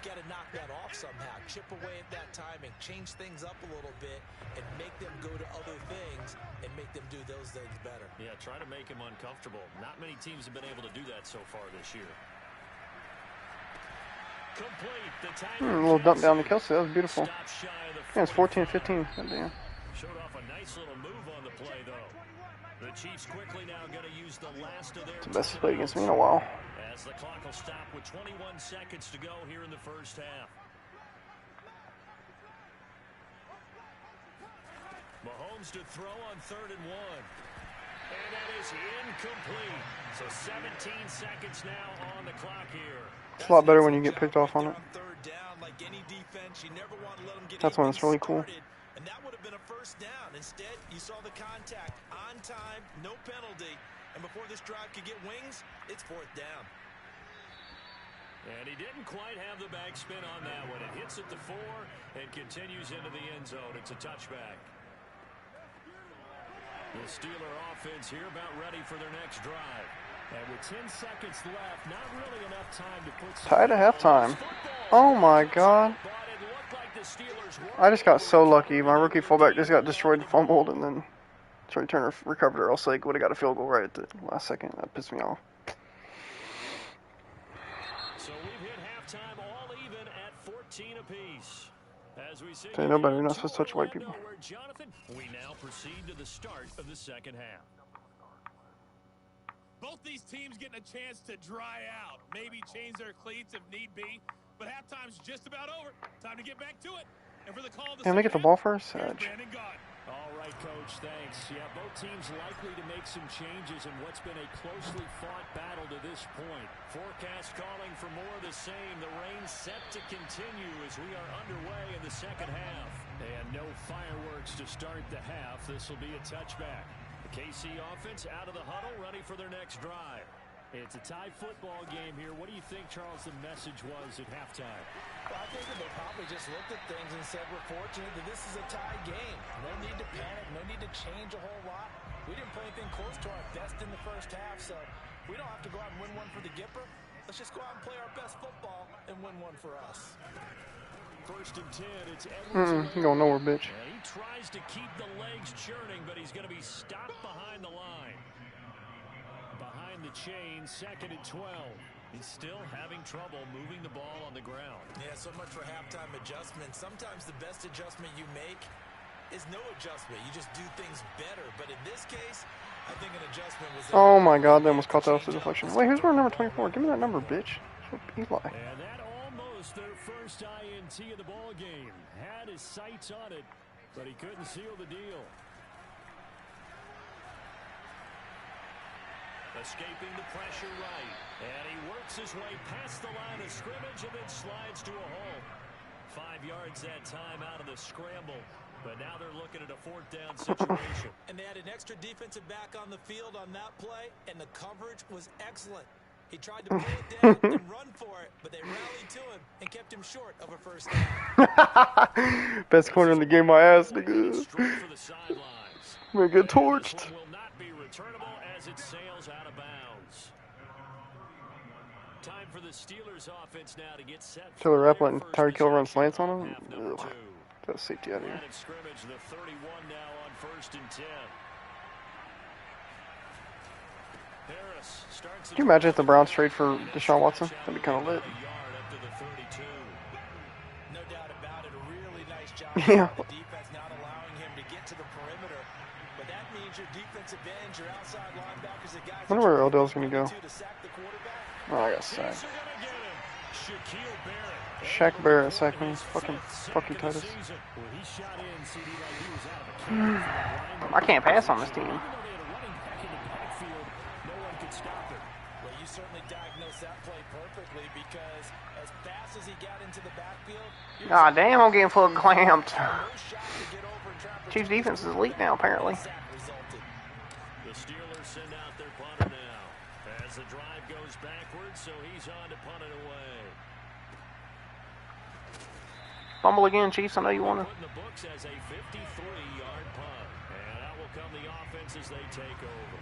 [SPEAKER 4] You got to knock that off somehow. Chip away at that timing. Change things up a little bit and make them go to other things and make them do those things better.
[SPEAKER 3] Yeah, try to make him uncomfortable. Not many teams have been able to do that so far this year. Complete. The time
[SPEAKER 1] A little dump down to Kelce. That was beautiful. Yeah, it's 14-15. Goddamn.
[SPEAKER 3] Showed off a nice little move on the play, though. The Chiefs quickly now going to use the last of their...
[SPEAKER 1] It's the best play against me in a while.
[SPEAKER 3] As the clock will stop with 21 seconds to go here in the first half. Mahomes to throw on 3rd and 1. And that is incomplete. So 17 seconds now on the clock here.
[SPEAKER 1] It's a lot better when you get picked off on it. That's when it's really cool.
[SPEAKER 4] And that would have been a first down. Instead, you saw the contact on time, no penalty. And before this drive could get wings, it's 4th down.
[SPEAKER 3] And he didn't quite have the back spin on that one. It hits at the 4 and continues into the end zone. It's a touchback. The Steeler offense here about ready for their next drive. And with 10 seconds left, not really enough time to put...
[SPEAKER 1] Tied at halftime. Oh my god. I just got so lucky. My rookie fullback just got destroyed and fumbled, and then Trey Turner recovered it. Or else like would have got a field goal right at the last second. That pissed me off.
[SPEAKER 3] So we've hit halftime all even at 14 apiece. As we see,
[SPEAKER 1] Say nobody, you're not supposed to touch white people.
[SPEAKER 3] Jonathan, we now proceed to the start of the second half.
[SPEAKER 2] Both these teams getting a chance to dry out, maybe change their cleats if need be, but halftime's just about over. Time to get back to it. And for the call of the
[SPEAKER 1] Can they get the ball first? Edge.
[SPEAKER 3] All right, Coach, thanks. Yeah, both teams likely to make some changes in what's been a closely fought battle to this point. Forecast calling for more of the same. The rain set to continue as we are underway in the second half. And no fireworks to start the half. This will be a touchback. The KC offense out of the huddle, ready for their next drive. It's a tie football game here. What do you think, Charles, the message was at halftime?
[SPEAKER 4] Well, I think that they probably just looked at things and said, we're fortunate that this is a tie game. No need to panic, no need to change a whole lot. We didn't play anything close to our best in the first half, so we don't have to go out and win one for the Gipper. Let's just go out and play our best football and win one for us.
[SPEAKER 3] First and 10, it's Edwards.
[SPEAKER 1] You going nowhere, bitch.
[SPEAKER 3] And he tries to keep the legs churning, but he's going to be stopped behind the line. Behind the chain, second and 12. He's still having trouble moving the ball on the ground.
[SPEAKER 4] Yeah, so much for halftime adjustment. Sometimes the best adjustment you make is no adjustment. You just do things better. But in this case, I think an adjustment was...
[SPEAKER 1] Oh my god, they almost caught that off the deflection. Wait, who's wearing number 24? Give me that number, bitch. Eli.
[SPEAKER 3] And that almost their first INT of the ball game. Had his sights on it, but he couldn't seal the deal. Escaping the pressure right. And he works his way past the line of scrimmage and then slides to a hole. 5 yards that time out of the scramble. But now they're looking at a fourth down situation.
[SPEAKER 4] And they had an extra defensive back on the field on that play, and the coverage was excellent. He tried to pull it down and run for it, but they rallied to him and kept him short of a first down.
[SPEAKER 1] Best corner in the game, my ass, nigga. Man, get torched.
[SPEAKER 3] Will not be returnable as it sails out of bounds. Time for the Steelers offense now to get set.
[SPEAKER 1] Taylor Rapp letting Tyreek Hill run slants on him. Ugh. That's safety out of here.
[SPEAKER 3] Scrimmage, the 31 now on first and 10. Harris starts.
[SPEAKER 1] Can you imagine if the Browns trade for Deshaun Watson? That'd be kind of lit.
[SPEAKER 4] No doubt about it. A really nice job.
[SPEAKER 1] Yeah.
[SPEAKER 4] The defense not allowing him to get to the perimeter. But that means your defensive ends, your outside linebackers, the guys.
[SPEAKER 1] I wonder where Odell's going to go.
[SPEAKER 4] To sack the quarterback.
[SPEAKER 1] Oh, I got sacked.
[SPEAKER 3] Shaquille Barrett.
[SPEAKER 1] Shaq Barrett sacked me. Fucking Titus. I can't pass on this team.
[SPEAKER 4] Well, you certainly diagnosed that play perfectly because as fast as he got into the backfield,
[SPEAKER 1] Ah, damn, I'm getting full clamped. Chiefs defense is elite now, apparently.
[SPEAKER 3] The Steelers send out their punter now as the drive goes backwards, so he's on to punt it away.
[SPEAKER 1] Fumble again, Chiefs. I know you want to.
[SPEAKER 3] In the books as a 53-yard punt, and out will come the offense as they take over.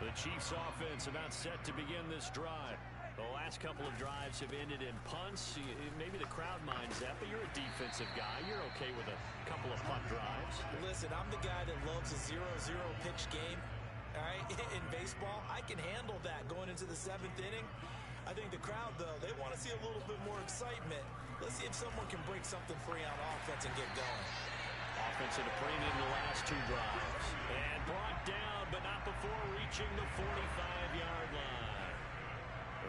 [SPEAKER 3] The Chiefs offense about set to begin this drive. The last couple of drives have ended in punts. Maybe the crowd minds that, but you're a defensive guy. You're okay with a couple of punt drives.
[SPEAKER 4] Listen, I'm the guy that loves a 0-0 pitch game. All right, in baseball, I can handle that going into the 7th inning. I think the crowd, though, they want to see a little bit more excitement. Let's see if someone can break something free on offense and get going.
[SPEAKER 3] Offense at a premium the last 2 drives. And brought down, but not before reaching the 45-yard line.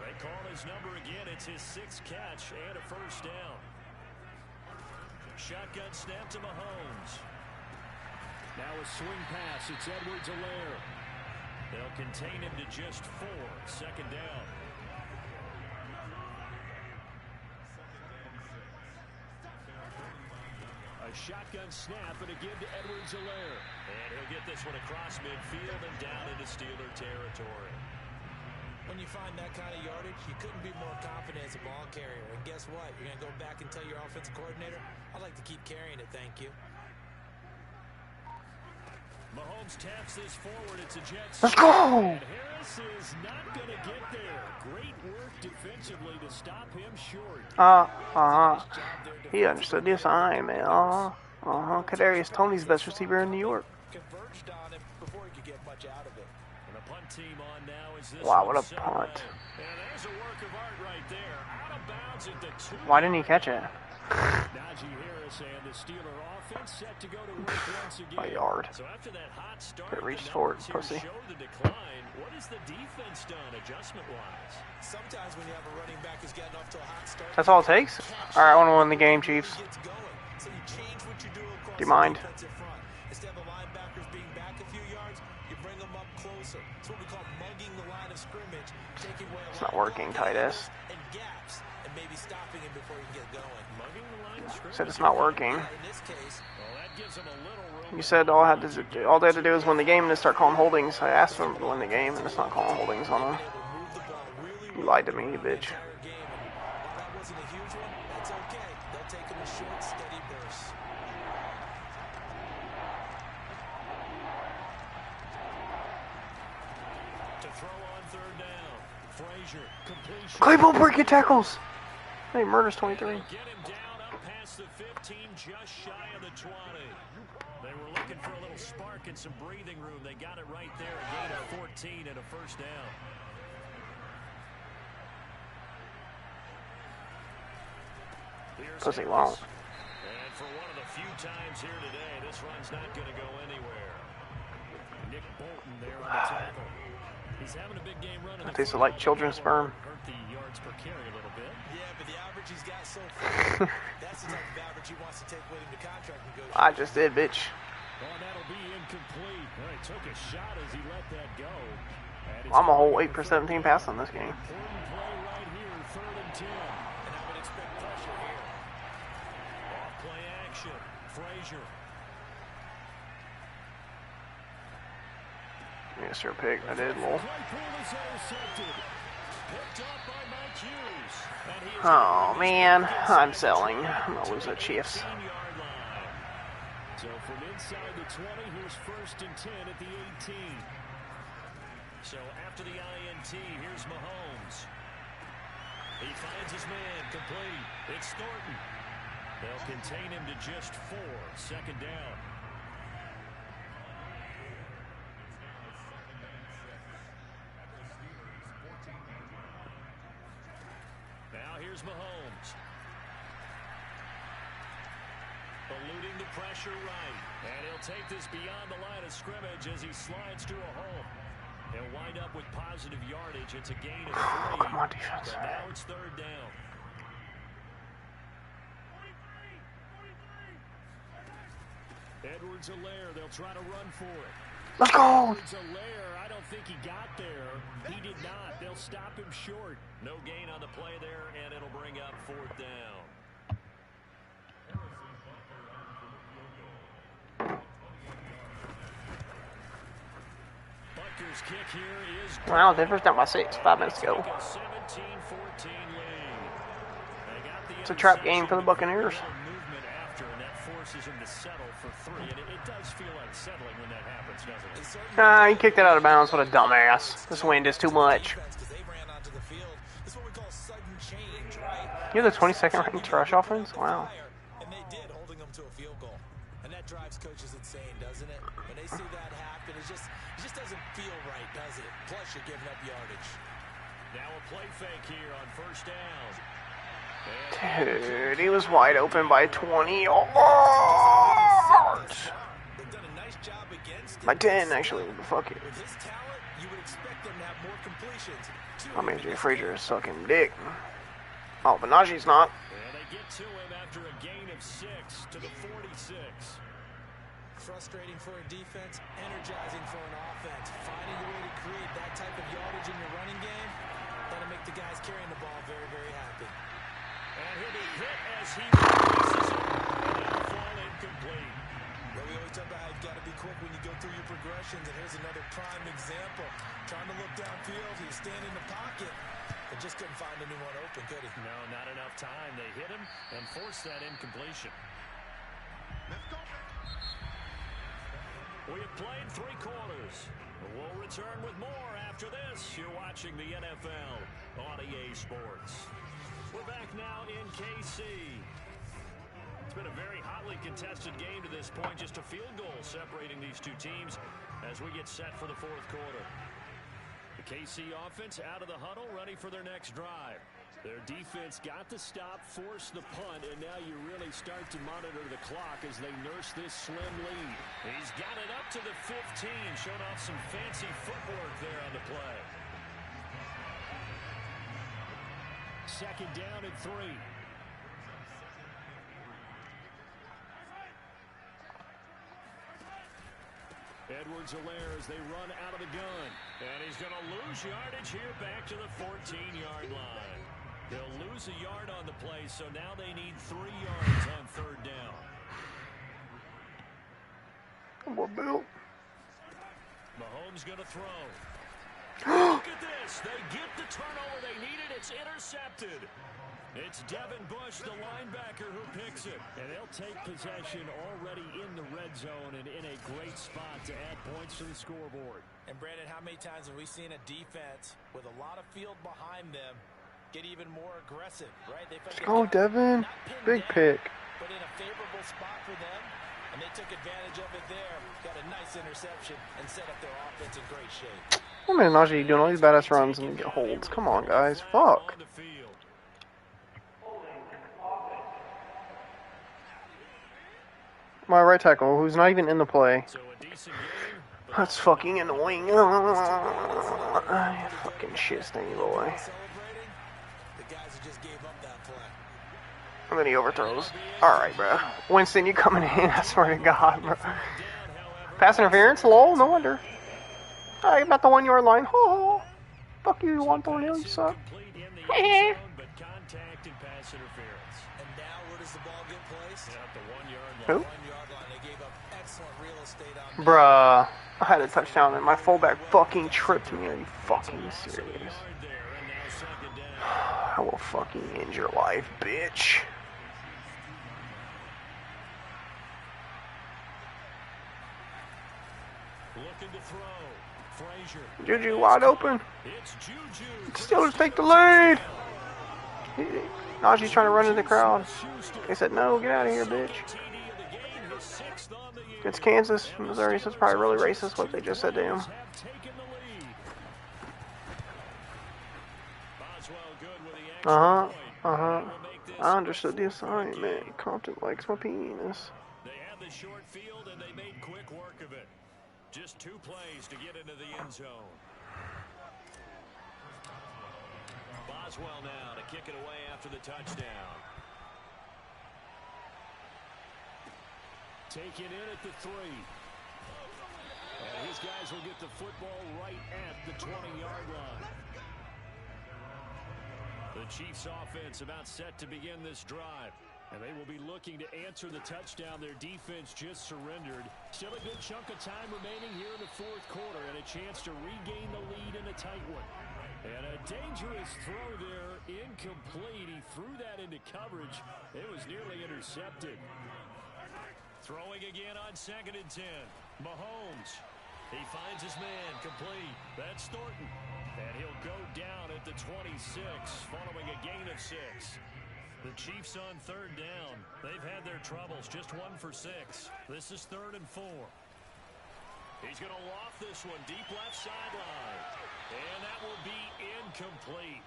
[SPEAKER 3] They call his number again. It's his 6th catch and a first down. Shotgun snap to Mahomes. Now a swing pass. It's Edwards-Helaire. They'll contain him to just 4. Second down. A shotgun snap and a give to Edwards-Helaire. And he'll get this one across midfield and down into Steeler territory.
[SPEAKER 4] When you find that kind of yardage, you couldn't be more confident as a ball carrier. And guess what? You're going to go back and tell your offensive coordinator, I'd like to keep carrying it, thank you.
[SPEAKER 3] Mahomes taps this forward. It's a Jets.
[SPEAKER 1] Let's go!
[SPEAKER 3] And Harris is not going to get there. Great work defensively to stop him short.
[SPEAKER 1] He understood the assignment. Kadarius Toney's best receiver in New York.
[SPEAKER 4] Converged on him before he could get much out of it.
[SPEAKER 3] And the punt team on now is this.
[SPEAKER 1] Wow, what a
[SPEAKER 3] one
[SPEAKER 1] punt.
[SPEAKER 3] and there's a work of art right there. Out of bounds at the 2.
[SPEAKER 1] Why didn't he catch it?
[SPEAKER 3] Najee Harris and the Steeler offense set to go to work once again.
[SPEAKER 1] A yard.
[SPEAKER 3] So after that hot start,
[SPEAKER 1] It reached
[SPEAKER 3] the
[SPEAKER 1] forward,
[SPEAKER 3] numbers here
[SPEAKER 1] pussy.
[SPEAKER 3] show the decline. What has the defense done adjustment-wise?
[SPEAKER 4] Sometimes when you have a running back who's gotten off to a hot start,
[SPEAKER 1] That's all it takes? Alright, I want to win the game, Chiefs.
[SPEAKER 4] gets going. So you change what you do across
[SPEAKER 1] Do you mind?
[SPEAKER 4] the defensive front. Instead of the linebackers being back a few yards, you bring them up closer. It's what we call mugging the line of scrimmage, taking away
[SPEAKER 1] It's not working, Titus.
[SPEAKER 4] and gaps, and maybe stopping him before you get going.
[SPEAKER 3] Mugging the line of scrimmage.
[SPEAKER 1] Said it's not working.
[SPEAKER 4] In this case,
[SPEAKER 3] Well, that gives them a little room.
[SPEAKER 1] You said all they had to do was win the game and then start calling holdings. I asked them to win the game and it's not calling holdings on them.
[SPEAKER 4] able to move the ball really
[SPEAKER 1] You lied to me, you bitch.
[SPEAKER 4] entire game. And while that wasn't a huge one, that's okay. They'll take them in short, steady bursts.
[SPEAKER 3] throw on third down. Frazier, completion.
[SPEAKER 1] Claypool breaking tackles. Hey, murders 23.
[SPEAKER 3] Get him down up past the 15, just shy of the 20. They were looking for a little spark and some breathing room. They got it right there. A gain of 14 and a first down.
[SPEAKER 1] Because they won't.
[SPEAKER 3] And for one of the few times here today, this run's not going to go anywhere. Nick Bolton there on the tackle. He's having a big game running.
[SPEAKER 1] It tastes like children's sperm.
[SPEAKER 3] Hurt the yards per carry a little bit.
[SPEAKER 4] Yeah, but the average he's got so far, that's the type of average he wants to take with him to contract negotiations.
[SPEAKER 1] I just did, bitch.
[SPEAKER 3] Oh, that'll be incomplete. Well, he took a shot as he let that go.
[SPEAKER 1] I'm a whole 8 for 17 pass on this game.
[SPEAKER 3] Important play right here, 3rd and 10.
[SPEAKER 4] And I would expect pressure here.
[SPEAKER 3] Off play action. Frazier.
[SPEAKER 1] Yes, sir, pick. I did, lol.
[SPEAKER 3] Claypool is intercepted. Picked up by Mike Hughes. And he is
[SPEAKER 1] Oh, man. I'm selling. I'm going to lose the Chiefs.
[SPEAKER 3] 15-yard line. So from inside the 20, here's 1st and 10 at the 18. So after the INT, here's Mahomes. He finds his man, complete. It's Thornton. They'll contain him to just 4. 2nd down. Now here's Mahomes. Eluding the pressure right. And he'll take this beyond the line of scrimmage as he slides to a hole. He'll wind up with positive yardage. It's a gain of 3.
[SPEAKER 1] Come on, defense.
[SPEAKER 3] But now it's 3rd down. Edwards-Helaire, they'll try to run for it.
[SPEAKER 1] Let's go!
[SPEAKER 3] Edwards-Helaire, I don't think he got there. He did not. They'll stop him short. No gain on the play there, and it'll bring up 4th down. Butker's kick here is
[SPEAKER 1] Wow, the first down by 6, 5 minutes ago.
[SPEAKER 3] Take a 17-14 lead.
[SPEAKER 1] It's a trap game for the Buccaneers.
[SPEAKER 3] Movement after, and that forces him to settle for 3. And it does feel like settling when that happens, doesn't it?
[SPEAKER 1] He kicked it out of bounds. What a dumbass. This wind is too much. You're the 22nd ranked rush offense? Wow.
[SPEAKER 4] And they did, holding them to a field goal. And that drives coaches insane, doesn't it? When they see that happen, it just doesn't feel right, does it? Plus, you're giving up yardage.
[SPEAKER 3] Now a play fake here on 1st down.
[SPEAKER 1] Dude, he was wide open by 20 yards.
[SPEAKER 4] They've done a nice job against
[SPEAKER 1] By 10, actually. But fuck it.
[SPEAKER 4] With his talent, you would expect them to have more completions.
[SPEAKER 1] I mean, Jay Frazier is sucking dick. Oh, but Najee's not.
[SPEAKER 3] And they get to him after a gain of 6 to the 46.
[SPEAKER 4] Frustrating for a defense, energizing for an offense. Finding a way to create that type of yardage in your running game, that'll make the guys carrying the ball very, very happy.
[SPEAKER 3] And he'll be hit as he releases it. And it'll fall incomplete.
[SPEAKER 4] Well, we always talk about how you've got to be quick when you go through your progressions, and here's another prime example. Trying to look downfield, he was standing in the pocket, but just couldn't find anyone open, could he?
[SPEAKER 3] No, not enough time. They hit him and forced that incompletion.
[SPEAKER 6] Let's go.
[SPEAKER 3] We have played 3 quarters. We'll return with more after this. You're watching the NFL on EA Sports. We're back now in KC. It's been a very hotly contested game to this point. Just a field goal separating these two teams as we get set for the 4th quarter. The KC offense out of the huddle, ready for their next drive. Their defense got the stop, forced the punt, and now you really start to monitor the clock as they nurse this slim lead. He's got it up to the 15, showing off some fancy footwork there on the play. 2nd down and 3. Edwards-Helaire as they run out of the gun. And he's going to lose yardage here back to the 14-yard line. They'll lose a yard on the play, so now they need 3 yards on 3rd down.
[SPEAKER 1] What, Bill?
[SPEAKER 3] Mahomes going to throw. Look at this. They get the turnover they needed. It's intercepted. It's Devin Bush, the linebacker, who picks it. And they'll take possession already in the red zone and in a great spot to add points to the scoreboard.
[SPEAKER 4] And Brandon, how many times have we seen a defense with a lot of field behind them get even more aggressive, right?
[SPEAKER 1] Oh, Devin. Big pick.
[SPEAKER 4] But in a favorable spot for them, and they took advantage of it there. Got a nice interception and set up their offense in great shape.
[SPEAKER 1] Oh man, Najee doing all these badass runs and get holds. Come on, guys. Fuck. My right tackle, who's not even in the play. That's fucking annoying. Fucking shit stain boy. And then he overthrows. Alright, bro. Winston, you coming in? I swear to God, bro. Pass interference? Lol, no wonder. Alright, about the 1 yard line. Oh, fuck you, Juan Thornhill, you suck. Heh. Who? Bruh. I had a touchdown and my fullback fucking tripped me. Are you fucking serious? I will fucking end your life, bitch.
[SPEAKER 3] Looking to throw. Frazier.
[SPEAKER 1] Juju wide open. Steelers take the lead. Najee's trying to run into the crowd. They said, no, get out of here, bitch. It's Kansas, Missouri, so it's probably really racist what they just said to him. I understood the assignment. Compton likes my penis.
[SPEAKER 3] They had the short field and they made quick work of it. Just 2 plays to get into the end zone. Boswell now to kick it away after the touchdown. Taken in at the 3. And his guys will get the football right at the 20-yard line. The Chiefs offense about set to begin this drive. And they will be looking to answer the touchdown their defense just surrendered. Still a good chunk of time remaining here in the 4th quarter and a chance to regain the lead in a tight one. And a dangerous throw there, incomplete. He threw that into coverage. It was nearly intercepted. Throwing again on 2nd and 10. Mahomes. He finds his man, complete. That's Thornton. And he'll go down at the 26 following a gain of 6. The Chiefs on 3rd down. They've had their troubles. Just 1 for 6. This is 3rd and 4. He's going to loft this one deep left sideline. And that will be incomplete.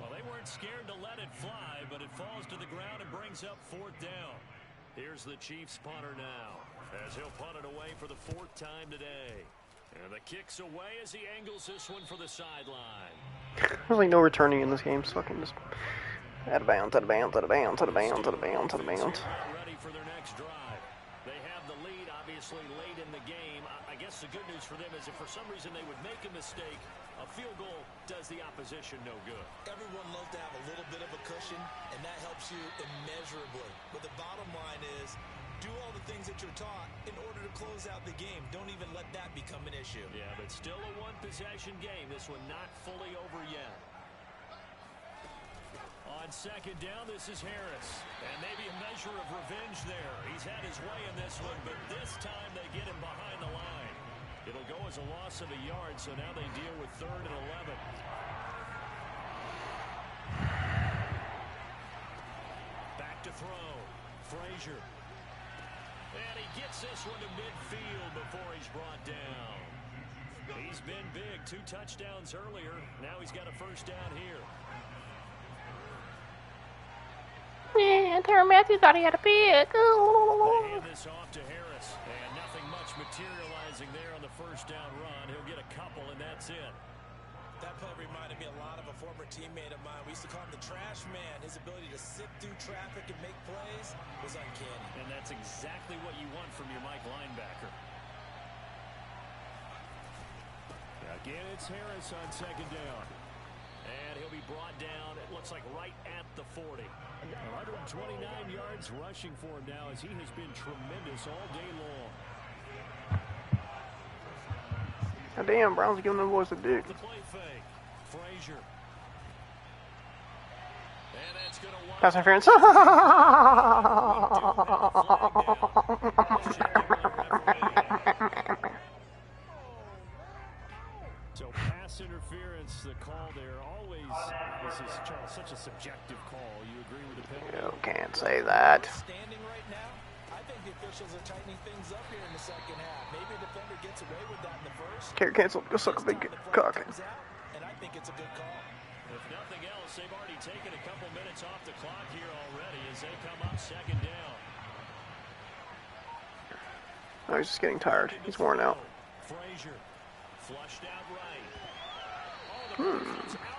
[SPEAKER 3] Well, they weren't scared to let it fly, but it falls to the ground and brings up 4th down. Here's the Chiefs punter now, as he'll punt it away for the 4th time today. And the kick's away as he angles this one for the sideline.
[SPEAKER 1] There's like no returning in this game. It's fucking just out of bounds, out of bounds, out of bounds, out of bounds, out of bounds, out of bounds.
[SPEAKER 3] Ready for their next drive. They have the lead, obviously, late in the game. I guess the good news for them is if for some reason they would make a mistake, a field goal does the opposition no good.
[SPEAKER 4] Everyone loves to have a little bit of a cushion, and that helps you immeasurably. But the bottom line is, do all the things that you're taught in order to close out the game. Don't even let that become an issue.
[SPEAKER 3] Yeah, but still a 1-possession game. This one not fully over yet. On 2nd down, this is Harris. And maybe a measure of revenge there. He's had his way in this one, but this time they get him behind the line. It'll go as a loss of a yard, so now they deal with 3rd and 11. Back to throw. Frazier. And he gets this one to midfield before he's brought down. He's been big. 2 touchdowns earlier. Now he's got a 1st down here.
[SPEAKER 1] Yeah, Tyrann Mathieu thought he had a pick.
[SPEAKER 3] They hand this off to Harris. And nothing much materializing there on the 1st down run. He'll get a couple, and that's it.
[SPEAKER 4] That play reminded me a lot of a former teammate of mine. We used to call him the trash man. His ability to sift through traffic and make plays was uncanny.
[SPEAKER 3] And that's exactly what you want from your Mike linebacker. Again, it's Harris on 2nd down. And he'll be brought down, it looks like right at the 40. 129 yards rushing for him now as he has been tremendous all day long.
[SPEAKER 1] God damn, Browns are giving them boys a dick.
[SPEAKER 3] The play fake. Frazier.
[SPEAKER 1] Pass interference.
[SPEAKER 3] So pass interference, the call there. Always, this is Charles, such a subjective call. You agree with the penalty?
[SPEAKER 1] You can't say that.
[SPEAKER 4] Standing right now, I think the officials are tightening things up here in the second half. Maybe a defender gets away with that in the first.
[SPEAKER 1] Carry cancel. Go suck a big cock.
[SPEAKER 4] And I think it's a good call.
[SPEAKER 3] If nothing else, they've already taken a couple minutes off the clock here already as they come up second down.
[SPEAKER 1] Oh, he's just getting tired. He's worn out.
[SPEAKER 3] Frazier flushed out right.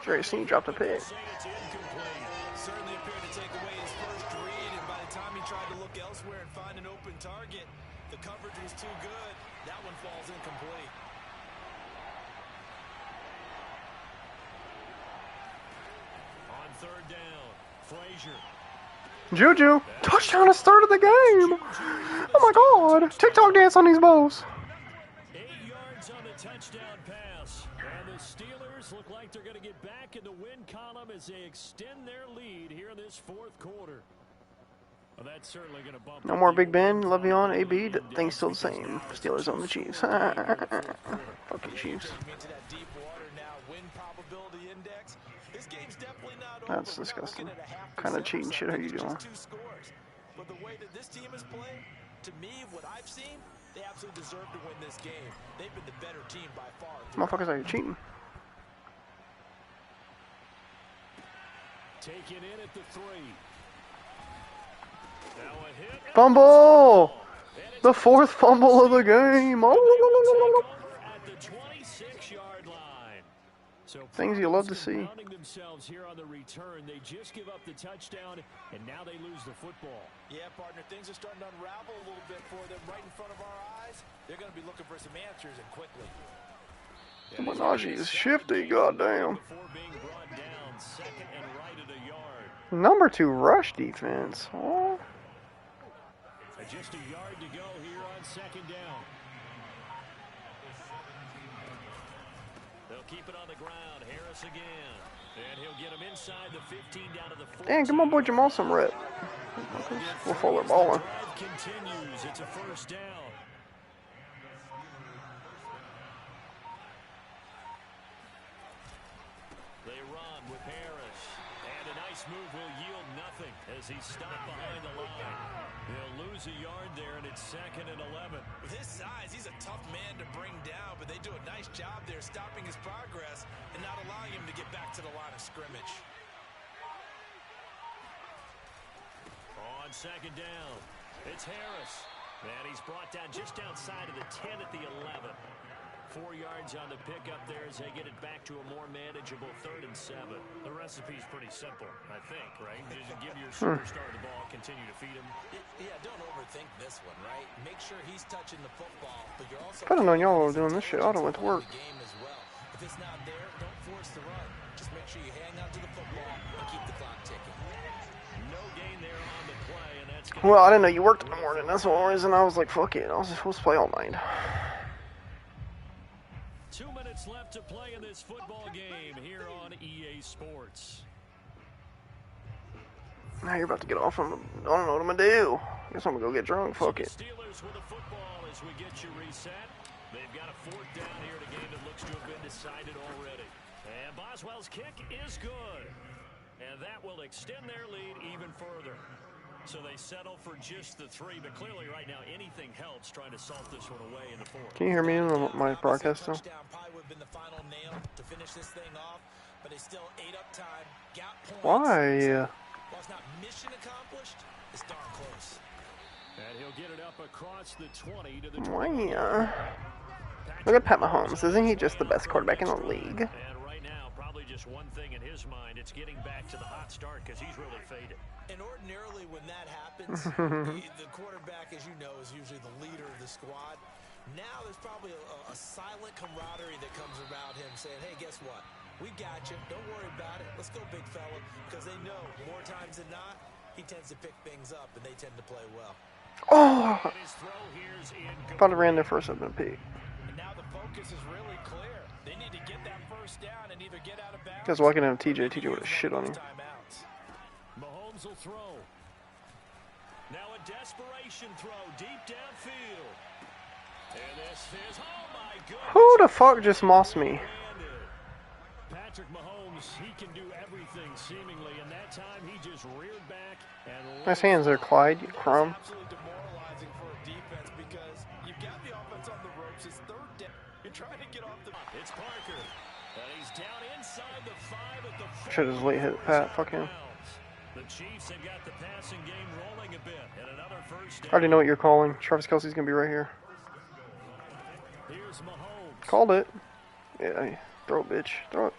[SPEAKER 1] Jerry Seen dropped a pick.
[SPEAKER 4] Certainly appeared to take away his first read, and by the time he tried to look elsewhere and find an open target, the coverage was too good. That one falls incomplete.
[SPEAKER 3] On third down, Frazier.
[SPEAKER 1] Juju, touchdown has started the game. Oh my God, TikTok dance on these balls.
[SPEAKER 3] 8 yards on the touchdown pass. And the Steelers look like they're going to get back in the win column as they extend their lead here in this fourth quarter. Well, that's certainly going to bump.
[SPEAKER 1] No more Big Ben, Le'Veon, AB. Things still the same. Steelers on the Chiefs. Fucking Chiefs. That's disgusting. What kind of cheating shit are you doing?
[SPEAKER 4] But the way that this team is playing, to me, what I've seen, they absolutely deserve to win this game. They've been the better team by far.
[SPEAKER 1] Motherfuckers, are you cheating?
[SPEAKER 3] Taken in at the 3. Now a hit.
[SPEAKER 1] Fumble! The 4th fumble of the game. Oh.
[SPEAKER 3] At the 26-yard line. So
[SPEAKER 1] things you love to see.
[SPEAKER 3] Themselves here on the return. They just give up the touchdown, and now they lose the football.
[SPEAKER 4] Yeah, partner, things are starting to unravel a little bit for them right in front of our eyes. They're going to be looking for some answers, and quickly.
[SPEAKER 1] Najee is shifty, goddamn.
[SPEAKER 3] Before being brought down, second and right at a yard.
[SPEAKER 1] Number 2 rush defense. Oh.
[SPEAKER 3] Just a yard to go here on second down. They'll keep it on the ground. Harris again. And he'll get him inside the 15 down to the 14.
[SPEAKER 1] Damn, give my boy Jamal some rep. We'll follow balling.
[SPEAKER 3] Drive continues. It's a first down. They run with Harris. And a nice move will yield nothing as he's stopped behind the line. They'll lose a yard there, and it's second and 11.
[SPEAKER 4] With his size, he's a tough man to bring down, but they do a nice job there stopping his progress and not allowing him to get back to the line of scrimmage.
[SPEAKER 3] On second down, it's Harris. And he's brought down just outside of the 10 at the 11. 4 yards on the pickup there as they get it back to a more manageable 3rd and 7. The recipe's pretty simple, I think, right? Just give your superstar the ball, continue to feed him.
[SPEAKER 4] Yeah, don't overthink this one, right? Make sure he's touching the football, but you're also...
[SPEAKER 1] If I didn't know y'all were doing this shit, I'd have went to work.
[SPEAKER 4] If it's not there, don't force the run. Just make sure you hang on to the football and keep the clock ticking.
[SPEAKER 3] No gain there on the play, and that's...
[SPEAKER 1] Well, I didn't know you worked in the morning. That's the only reason I was like, fuck it. I was supposed to play all night.
[SPEAKER 3] 2 minutes left to play in this football game here on EA Sports.
[SPEAKER 1] Now you're about to get off. I don't know what I'm gonna do. Guess I'm gonna go get drunk. Fuck it.
[SPEAKER 3] Steelers with the football as we get you reset. They've got a 4th down here in a game that looks to have been decided already. And Boswell's kick is good. And that will extend their lead even further. So they settle for just the 3, but clearly right now anything helps trying to salt this one away in the 4th.
[SPEAKER 1] Can you hear me in my broadcast still? Why?
[SPEAKER 4] While it's not mission accomplished, it's darn close.
[SPEAKER 3] And he'll get it up across the 20 to the 20.
[SPEAKER 1] Why? Look at Pat Mahomes. Isn't he just the best quarterback in the league?
[SPEAKER 3] And right now, probably just one thing in his mind. It's getting back to the hot start because he's really faded.
[SPEAKER 4] And ordinarily when that happens, the quarterback, as you know, is usually the leader of the squad. Now there's probably a silent camaraderie that comes around him saying, hey, guess what? We got you. Don't worry about it. Let's go, big fella. Because they know more times than not, he tends to pick things up, and they tend to play well.
[SPEAKER 1] Oh!
[SPEAKER 3] His throw here's incomplete.
[SPEAKER 1] Thought I ran there first. I've been picked.
[SPEAKER 4] And now the focus is really clear. They need to get that first down and either get out of bounds.
[SPEAKER 1] Guys walking down TJ. TJ would have shit on him.
[SPEAKER 3] Mahomes will throw. Now a desperation throw deep downfield. And this is, oh my goodness.
[SPEAKER 1] Who the fuck just mossed me?
[SPEAKER 3] Patrick Mahomes, he can do everything seemingly, and that time he just reared back and
[SPEAKER 1] Nice hands there, Clyde, you crumb.
[SPEAKER 4] Absolutely demoralizing for a defense because you've got the offense on the ropes. It's third down. You're trying to get off the...
[SPEAKER 3] It's Parker. And he's down inside the 5 at the 4.
[SPEAKER 1] Should have late hit Pat, fuck him.
[SPEAKER 3] The Chiefs have got the passing game rolling a bit, and another first down.
[SPEAKER 1] I already know what you're calling. Travis Kelce's gonna be right here.
[SPEAKER 3] Here's Mahomes.
[SPEAKER 1] Called it. Yeah, throw it, bitch. Throw it.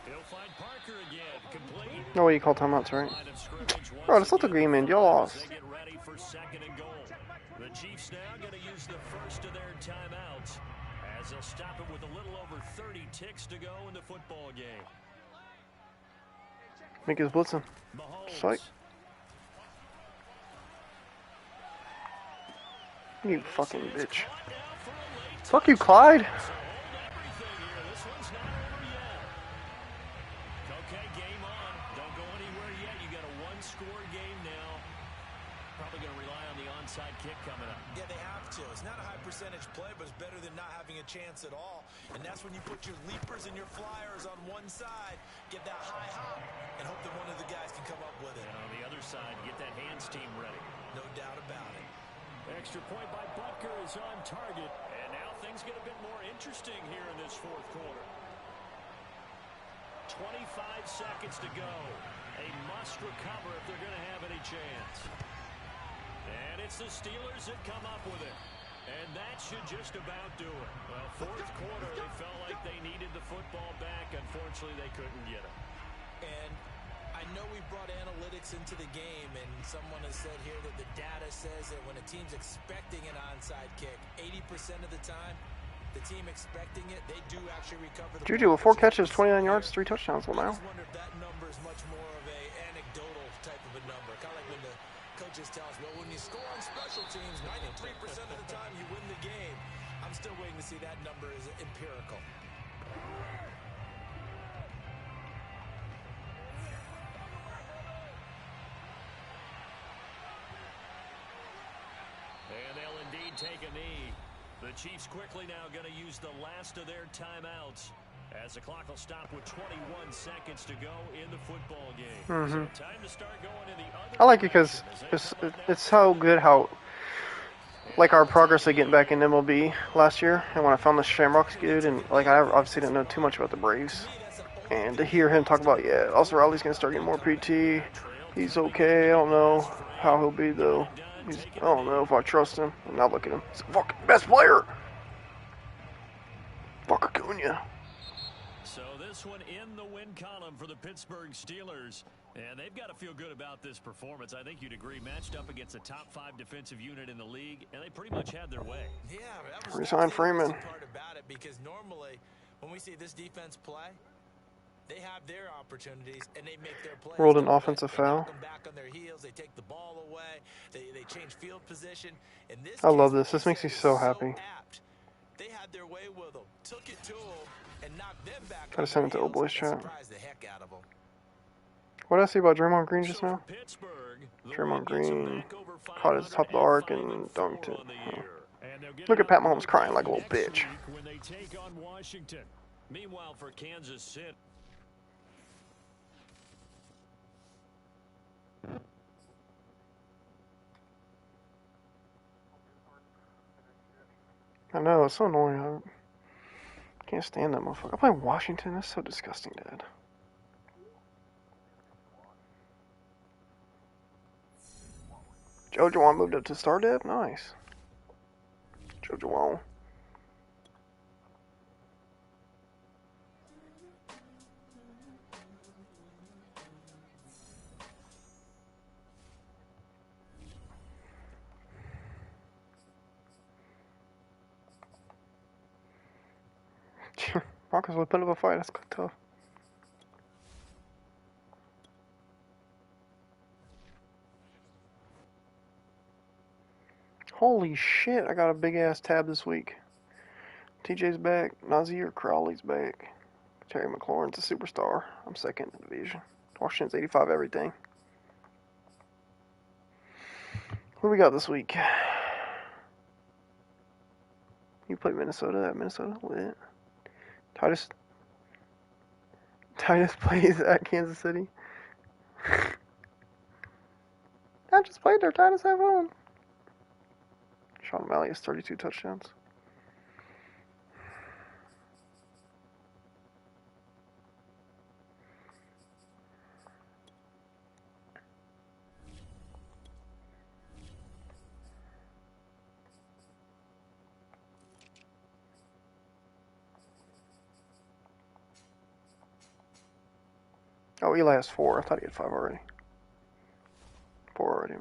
[SPEAKER 3] He'll find Parker again. Complete.
[SPEAKER 1] No way you call timeouts, right?
[SPEAKER 3] Line of scrimmage once
[SPEAKER 1] Bro, that's not the
[SPEAKER 3] again.
[SPEAKER 1] agreement. Y'all lost.
[SPEAKER 3] They get ready for 2nd and goal. The Chiefs now going to use the first of their timeouts as they'll stop it with a little over 30 ticks to go in the football game.
[SPEAKER 1] Make his blitzing.
[SPEAKER 3] Mahomes.
[SPEAKER 1] Psych. You fucking bitch.
[SPEAKER 3] Caught now for a late
[SPEAKER 1] Fuck you, Clyde.
[SPEAKER 3] So hold everything here. This one's not over yet. Okay, game on. Don't go anywhere yet. You got a one-score game now. Probably going to rely on the onside kick coming up.
[SPEAKER 4] Yeah, they have to. It's not a high percentage play, but it's better than not having a chance at all. And that's when you put your leapers and your flyers on one side, get that high hop, and hope that one of the guys can come up with it.
[SPEAKER 3] And on the other side, get that hands team ready.
[SPEAKER 4] No doubt about it.
[SPEAKER 3] Extra point by Butker is on target. And now things get a bit more interesting here in this 4th quarter. 25 seconds to go. A must recover if they're going to have any chance. And it's the Steelers that come up with it. And that should just about do it. Well, 4th quarter, they felt like they needed the football back. Unfortunately, they couldn't get it.
[SPEAKER 4] And I know we brought analytics into the game, and someone has said here that the data says that when a team's expecting an onside kick, 80% of the time, the team expecting it, they do actually recover the
[SPEAKER 1] Juju with 4 catches, 29 yards, 3 touchdowns. Well,
[SPEAKER 4] I
[SPEAKER 1] now.
[SPEAKER 4] just wonder if that number is much more of a anecdotal type of a number. Kind of like when the coaches tell us, well, when you score on special teams, 93% of the time you win the game. I'm still waiting to see that number is empirical.
[SPEAKER 3] And they'll indeed take a knee. The Chiefs quickly now going to use the last of their timeouts as the clock will stop with 21 seconds to go in the football game. So time to start going in the other
[SPEAKER 1] I like it because it's so good how, like, our progress of getting back in MLB last year, and when I found the Shamrocks dude, and like I obviously didn't know too much about the Braves, and to hear him talk about, yeah, Austin Riley's gonna start getting more PT. He's okay. I don't know how he'll be though. I don't know if I trust him. And now look at him. He's the fucking best player. Fuck Acuna.
[SPEAKER 3] So this one in the win column for the Pittsburgh Steelers. And they've got to feel good about this performance. I think you'd agree, matched up against a top 5 defensive unit in the league, and they pretty much had their way.
[SPEAKER 4] Yeah, that was
[SPEAKER 1] Resign Freeman.
[SPEAKER 4] the part about it, because normally when we see this defense play, they have their opportunities and they make their plays.
[SPEAKER 1] Rolled an offensive
[SPEAKER 4] They
[SPEAKER 1] foul.
[SPEAKER 4] knock them back on their heels. They take the ball away. They change field position. In this
[SPEAKER 1] I love
[SPEAKER 4] case,
[SPEAKER 1] this. This makes me so happy.
[SPEAKER 4] apt. They had their way with them, took it to them, and knocked them back.
[SPEAKER 1] Gotta
[SPEAKER 4] on
[SPEAKER 1] send
[SPEAKER 4] their
[SPEAKER 1] it to Old
[SPEAKER 4] heels
[SPEAKER 1] Boys
[SPEAKER 4] and
[SPEAKER 1] chat.
[SPEAKER 4] surprised the heck out of them.
[SPEAKER 1] What did I say about Draymond Green just
[SPEAKER 3] So
[SPEAKER 1] now?
[SPEAKER 3] for Pittsburgh, the
[SPEAKER 1] Draymond
[SPEAKER 3] win gets them
[SPEAKER 1] Green
[SPEAKER 3] back over
[SPEAKER 1] caught his top of the arc and
[SPEAKER 3] 505
[SPEAKER 1] dunked it.
[SPEAKER 3] on the year. And they'll get
[SPEAKER 1] Look
[SPEAKER 3] it
[SPEAKER 1] at Pat
[SPEAKER 3] up
[SPEAKER 1] Mahomes crying like a little
[SPEAKER 3] next
[SPEAKER 1] bitch.
[SPEAKER 3] week when they take on Washington. Meanwhile, for Kansas City.
[SPEAKER 1] I know, it's so annoying. I can't stand that motherfucker. I play Washington. That's so disgusting, Dad. Joe Juwan moved up to star depth? Nice. Joe Juwan. Broncos would put up a fight. That's tough. Holy shit, I got a big ass tab this week. TJ's back. Nazir Crowley's back. Terry McLaurin's a superstar. I'm second in the division. Washington's 85 everything. What do we got this week? You play Minnesota at Minnesota? Lit. Titus plays at Kansas City. I just played there. Titus, have fun. Sean O'Malley has 32 touchdowns. Oh, Eli has 4. I thought he had 5 already. 4 already.